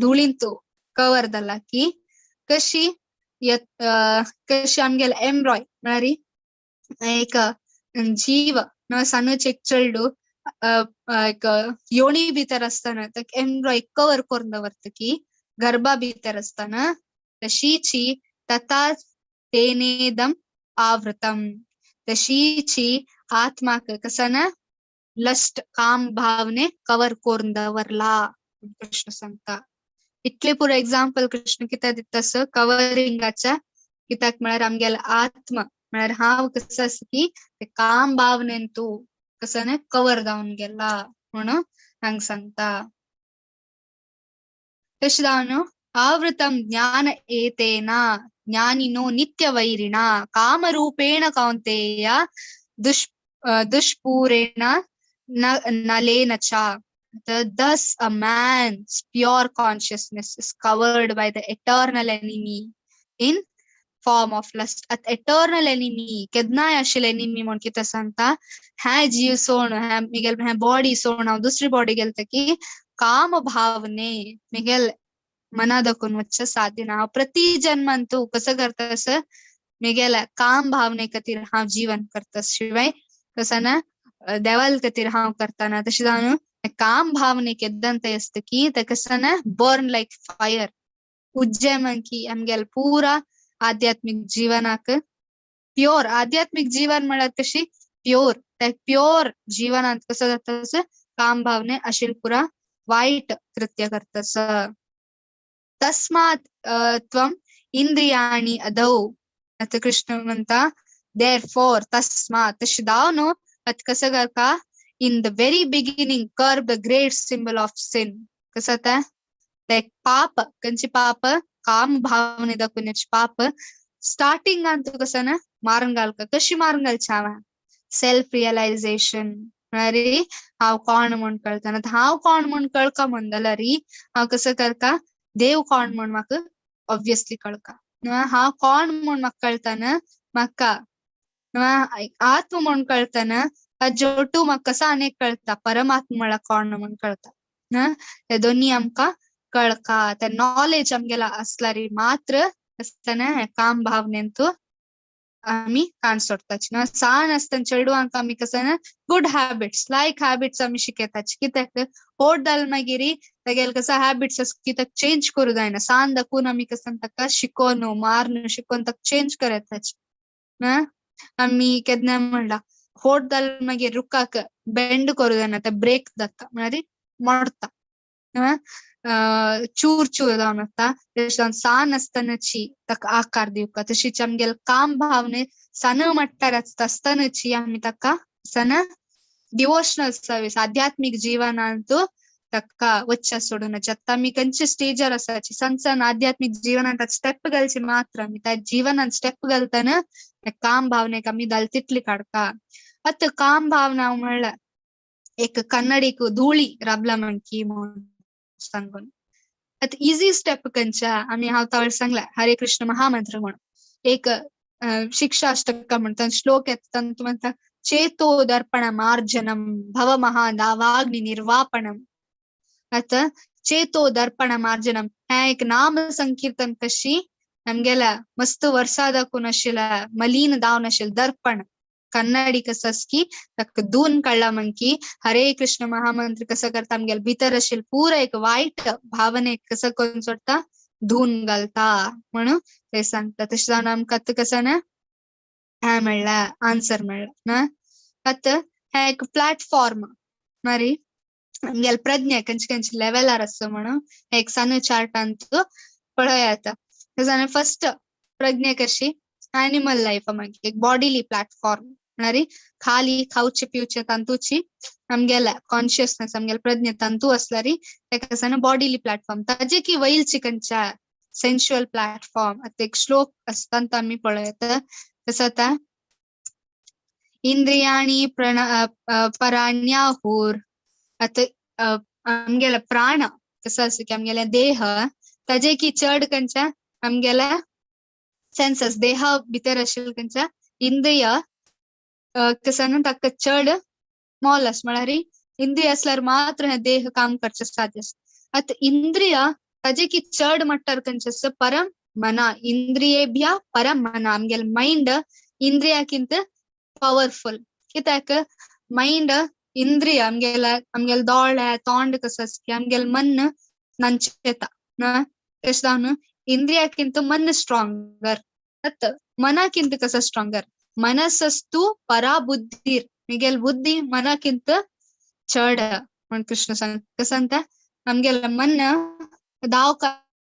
धुळींतू कवर जाल्ला की कशी कशी आमगेला एम्ब्रॉय म्हळ्यार एक जीव सनच एक चेडू एक योनी भितर असताना एम्ब्रॉय कवर करून दवरता की गर्भा भितर असताना तशीची तथा तेनेदम आवृतम तशीची आत्माक कसं ना लस्ट काम भावने कवर करून दवरला कृष्ण सांगता इतले पुरे एक्झाम्पल कृष्ण कित्या दितस कवरिंगाच्या कित्याक म्हळ्यार आमगेला आत्मा म्हळ्यार हांव कसं असं की ते काम भावनेन तू कसं ना कवर जाऊन गेला म्हणून हांग सांगता तशी जावन आवृतम ज्ञान एतेना ज्ञानिनो नित्यवैरिणा कामरूपेण कौन्तेय दुष्पूरेण नलेन च thus a man's pure consciousness is covered by the eternal enemy in form of lust at eternal enemy kednay ashil enemy mon kita santa ha jeev son ha miguel ha body son dusri body gelta ki काम भावने मिगेल मना दाखवून वच्च साध्य ना प्रति जन्मंतू कसं करतस मिगेला काम भावने खातीर हांव जीवन करतस शिवाय कसं ना देवाल खातीर हांव करताना तशें जावन काम भावने केद्दंत असत की ते कसं ना बर्न लायक फायर उज्जेमन की आमगेल पुरा आध्यात्मिक जीवनाक प्योर आध्यात्मिक जीवन म्हळ्यार कशी प्योर त्या प्योर जीवनांत कसं जाता काम भावने आशिल पुरा वाईट कृत्य करतस. तस्मात त्वम इंद्रियाणी अदौ. आता कृष्ण म्हणता therefore तस्मात तशी दाव नो at कसं कर का in the very beginning curb the great symbol of sin. कसं आता like पाप कंची पाप काम भावने दाखवण्याची पाप स्टार्टिंग अंतू कसं ना मारून घाल का कशी मारून घाल छावा सेल्फ रिअलायझेशन अरे हाव कोण म्हणून कळतं ना हाव कोण म्हणून कळका म्हणलं री हाव कसं करका देव कोण म्हणून म्हाका ऑब्वियसली कळका हाव कोण म्हणून म्हाका कळतं म्हाका आत्म म्हणून कळतं जोटू म्हाका कसा अनेक कळता परमात्मा मला कोण म्हणून कळता ते दोन्ही आमका कळका त्या नॉलेज आमगेला असल्यारी मात्र असताना काम भावनेंतू आम्ही कान सोडताची साण असताना चेडवांक आम्ही कसं गुड हॅबिट्स लायक हॅबिट्स आम्ही शिकयताची कित्याक होट जाल मागीर तेगेल कसं हॅबिट्स कित्याक चेंज करू जायना सान दाखवून आम्ही कसं ताका शिकोवन मारन शिकोवन ताका चेंज करताची आम्ही केन्ना म्हणला होट जाल मागीर रुखाक बेंड करू जायना ते ब्रेक जाता म्हळ्यार मोडता चूर चूर जावन वता तशें सान आसतनाची ताका आकार दिवका तशीच आमगेल काम भावने सन म्हटल्यार आसतनाची आमी ताका सन डिवोशनल सर्वीस आध्यात्मिक जिवनांतू ताका वच्चा सोडून आतां आमी खंयच्या स्टेजार आसाची सन सन आध्यात्मिक जिवनांत स्टेप घालची मात्र आमी त्या जिवनांत स्टेप घालतना काम भावनेक आमी जाल तितली काडका आतां काम भावना म्हणल्यार एक कन्नडीक धुळी राबला म्हणकी म्हणून सांगून आता इझी स्टेप खंयच्या आमी हांव तावळ सांगला हरे कृष्ण महामंत्र म्हणून एक शिक्षाष्टक म्हणटा श्लोक येता म्हणटा चेतो दर्पण मार्जनम भव महादावाग्नि निर्वापणम. आता चेतो दर्पण मार्जनम हा एक नाम संकीर्तन कशी आमगेला मस्त वर्षा दाखवून आशिल्ला मलिन दावन आशिल्ला दर्पण कन्नडी कसं की ताका धुवन काडला म्हणकी हरे कृष्ण महामंत्र कसं करता आमगेल भितर आशिल्ल पुरा एक वायट भावनेक कसं करून सोडता धुवन घालता म्हणून ते सांगता तशें जावन आमकां आतां कसं हे मेळ्ळा आन्सर मेळ्ळा आतां हे एक प्लॅटफॉर्म मरी आमगेल प्रज्ञा खंयचे खंयचे लेवलार आसा म्हणून एक सन चार्टांत पळयात जाल्यार फर्स्ट प्रज्ञा कशी एनिमल लायफ मागीर एक बॉडीली प्लॅटफॉर्म म्हळ्यार खाली खावचे पिवचे तांतूची आमगेला कॉन्शियसनेस आमगेल प्रज्ञा तांतू असल्यार तेका सन बॉडीली प्लॅटफॉर्म ताजे की वयलची खंयच्या सेन्शुअल प्लॅटफॉर्म आतां एक श्लोक आसता तो आमी पळयत कसं आता इंद्रियाणी पराण्याहूर आता आमगेला प्राण कसं असं की आमगेला देह ताजे की चड खंयच्या आमगेला सेन्सस देह भितर आशिल्ल खंयच्या इंद्रिय कसं ताका चड मोल आस म्हळ्यार इंद्रिय असल्यार मात्र हे देह काम करचे साध्य आसा आतां इंद्रिय ताजे की चड म्हटल्यार खंयचे आसा परम मना इंद्रियेभ्य परम मना आमगेल माइंड इंद्रियाकिंत पॉवरफुल कित्याक माइंड इंद्रिय आमगेल दोळे तोंड कसं आसा की आमगेल मन नंचेता तशें जावन इंद्रियाकिंत मन स्ट्रॉंगर मनाकिंत कसं स्ट्रॉंगर मनसस्तु परा बुद्धीर मिगेल बुद्धी मनाकिंत चड म्हण कृष्ण सांग कसं सांगता आमगेल मन दाव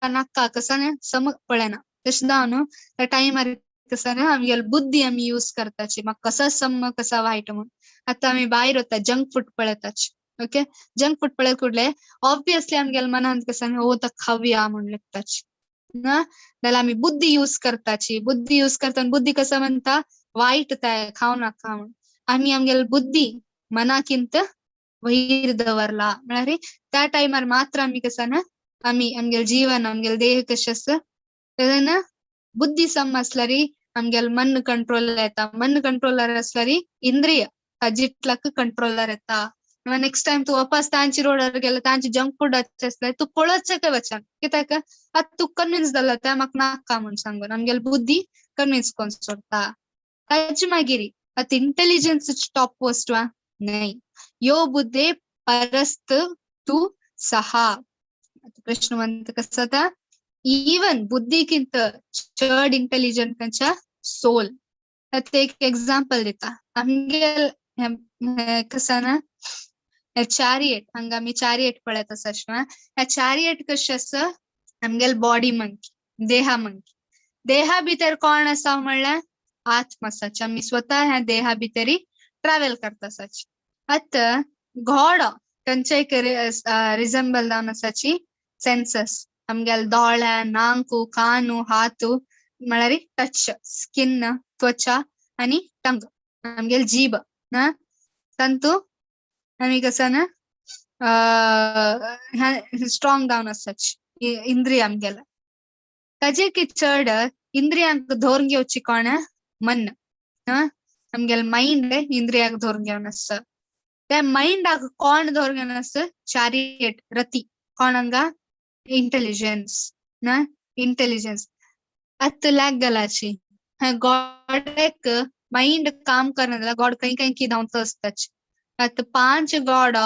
नाका कसं सम पळयना तशें जावन त्या टायमार कसं आमगेल बुद्धी आमी यूज करताची म्हाका कसं सम कसा वायट म्हणून आतां आमी भायर वता जंक फूड पळयताची ओके जंक फूड पळयत कुठले ऑब्वियसली आमगेल मनांत कसं हो तर खावया म्हणून लेखताची जाल्यार आमी बुद्धी यूज करताची बुद्धी यूज करतना बुद्धी कसं म्हणता वायट ते खाव नाका म्हणून आमी आमगेल बुद्धी मनाकिंत वयर दवरला म्हळ्यार त्या टायमार मात्र आमी कसं आमी आमगेल जीवन आमगेल देह कशें आसा तेन्ना बुद्धी सम आसल्यार आमगेल मन कंट्रोल येता मन कंट्रोलर आसल्यार इंद्रिय ताजितलाक कंट्रोलर येता नेक्स्ट टाइम तू वापस तांची रोडार गेला तांची जंक फूड आसल्यार तू पळोवचें काय वचन कित्याक आतां तू कन्विन्स जाला ते म्हाका नाका म्हणून सांगून आमगेल बुद्धी कन्विन्स करून सोडता ताची मागीर आतां इंटेलिजन्स टॉप पोस्ट वा नाही यो बुद्धे परस्त तू सहा कृष्ण म्हणता कसं आता इवन बुद्धीकिंत चड इंटेलिजंट खंयच्या सोल आतां एक एग्जांपल दिता आमगेल कसं चॅरियट हांगा आमी चॅरियट पळयत आसाच ना ह्या चॅरियट कशें आसा आमगेल बॉडी मंकी देहा मंकी देहा भितर कोण आसा म्हणल्यार आत्मा आसाच आमी स्वतः ह्या देहा भितर ट्रॅव्हल करता आसाच आतां घोडो खंयच्याय रिझेंबल जावन आसाची सेन्सस आमगेल दोळे नांकू कानू हातू म्हळ्यार टच स्किन त्वचा आनी टंग आमगेल जीभ ना तंतू आमी कसं ना स्ट्रॉंग जावन आसाच इंद्रिय आमगेला ताजे की चड इंद्रियांक धरून घेवची कोण मन आमगेल माइंड इंद्रियाक धरून घेवन आसता त्या माइंडाक कोण धरून घेवन आसता चॅरियट रती कोण हांगा इंटेलिजन्स ना इंटेलिजन्स आतां लाग गलाची गॉडेक माइंड काम करना जाल्यार गॉड खंय खंय किदें जावन आसताच आतां 5 गॉड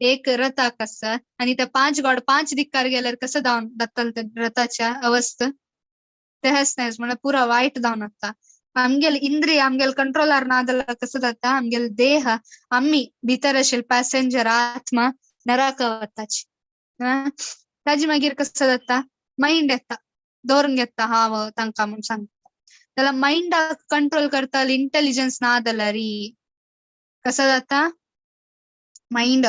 एक रथाक आसा आनी ते 5 गॉड 5 दिक्कार गेल्यार कसं जातल रथाच्या अवस्था तेच नाही म्हळ्यार पुरा वायट जावन आसता आमगेल इंद्रिय आमगेल कंट्रोलार ना जाल्यार कसं जाता आमगेल देह आमी भितर आशिल्ले पॅसेंजर आत्मा नरक वताची ताजे मागीर कसं जाता माइंड येता धरून घेता हांव तांकां म्हूण सांगता जाल्यार माइंडाक कंट्रोल करता इंटेलिजन्स ना जाल्यार कसं जाता माइंड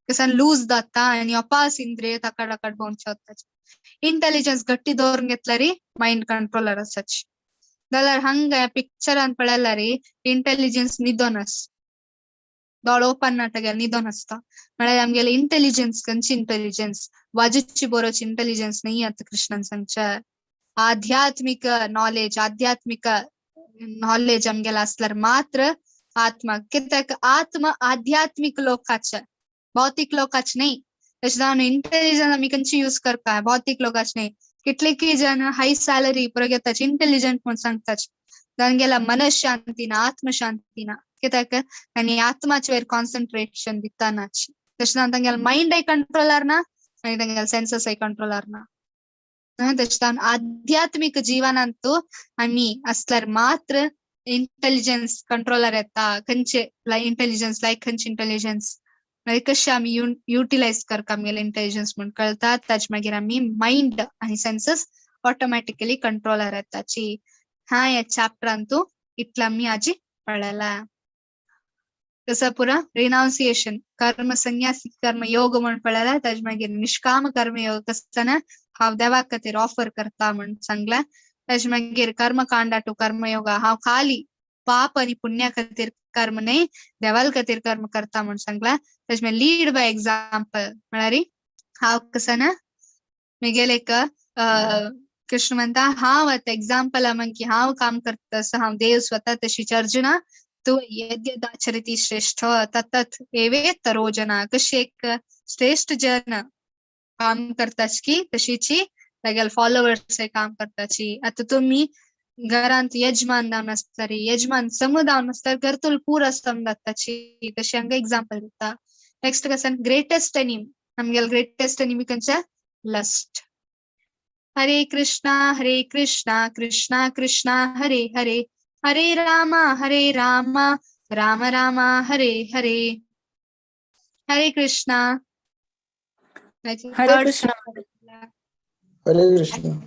कसं लूज जाता आनी अपास इंद्रिय ताकड भोंवचे वताचे इंटेलिजन्स गट्टी धरून घेतल्यार माइंड कंट्रोलर आसाच जाल्यार हांगा पिक्चरान पळयल्यार इंटेलिजन्स निदोन आसा दोळ ओपन ना तेगेले निदोन आसता म्हळ्यार आमगेले इंटेलिजन्स खंयची इंटेलिजन्स वाजूची बरोवची इंटेलिजन्स नाही आता कृष्णान सांगच्या आध्यात्मिक नॉलेज आमगेला असल्यार मात्र आत्मा कित्याक आत्मा आध्यात्मिक लोकाचे भौतिक लोकाचे नाही तशें जावन इंटेलिजन्स आमी खंयची यूज करता भौतिक लोकाचे नाही कितलेकी जन हाय सॅलरी पुरो घेताच इंटेलिजंट म्हणून सांगताच तांगेला मनशांती ना आत्मशांती ना कित्याक तांणी आत्माचेर कॉन्सन्ट्रेशन दितानाच तशें जावन तांगेला माइंडय कंट्रोलार ना आनी तांगेला सेन्ससय कंट्रोलार ना तशें जावन आध्यात्मिक जिवनांतू आमी असल्यार मात्र इंटेलिजन्स कंट्रोलर येता खंयचे इंटेलिजन्स लायक खंयचे इंटेलिजन्स कशें आमी युटिलायज करता आमगेले इंटेलिजन्स म्हणून कळटा ताजे मागीर आमी माइंड आनी सेन्सस ऑटोमॅटिकली कंट्रोलार येताची हा ह्या चॅप्टरांतू इतलें आमी आजी पळयला तसं पुरा रिनाउन्सिएशन कर्म संन्यासी कर्म योग म्हणून पळयला ताजे मागीर निष्काम कर्म योग कसताना हांव देवा खातीर ऑफर करता म्हणून सांगला ताजे मागीर कर्मकांड टू कर्मयोगा हांव खाली पाप आनी पुण्या खातीर कर्म न्हय देवाल खातीर कर्म करता म्हणून सांगला ताजे मागीर लीड बाय एग्जाम्पल म्हळ्यार हांव कसं ना म्हगेले एक कृष्ण म्हणता हांव आतां एग्जाम्पला की हांव काम करता तसं हांव देव स्वता तशीच अर्जुना तू यद्यदाचरति श्रेष्ठ तत्तत् एवेत्तरो जना कशी एक श्रेष्ठ जन काम करताच की तशीची तागेल फॉलोवर्स काम करताची आता तुम्ही घरांत यजमान जावन आसता यजमान सम जावन आसता घर तुल पुरा सम जाताची तशी हांगा एग्जाम्पल दिता नेक्स्ट कसन ग्रेटेस्ट एनिमी आमगेल ग्रेटेस्ट एनिमी खंयचे लस्ट हरे कृष्णा कृष्णा कृष्णा हरे हरे हरे राम राम राम हरे हरे हरे कृष्णा हरे कृष्णा हरे कृष्ण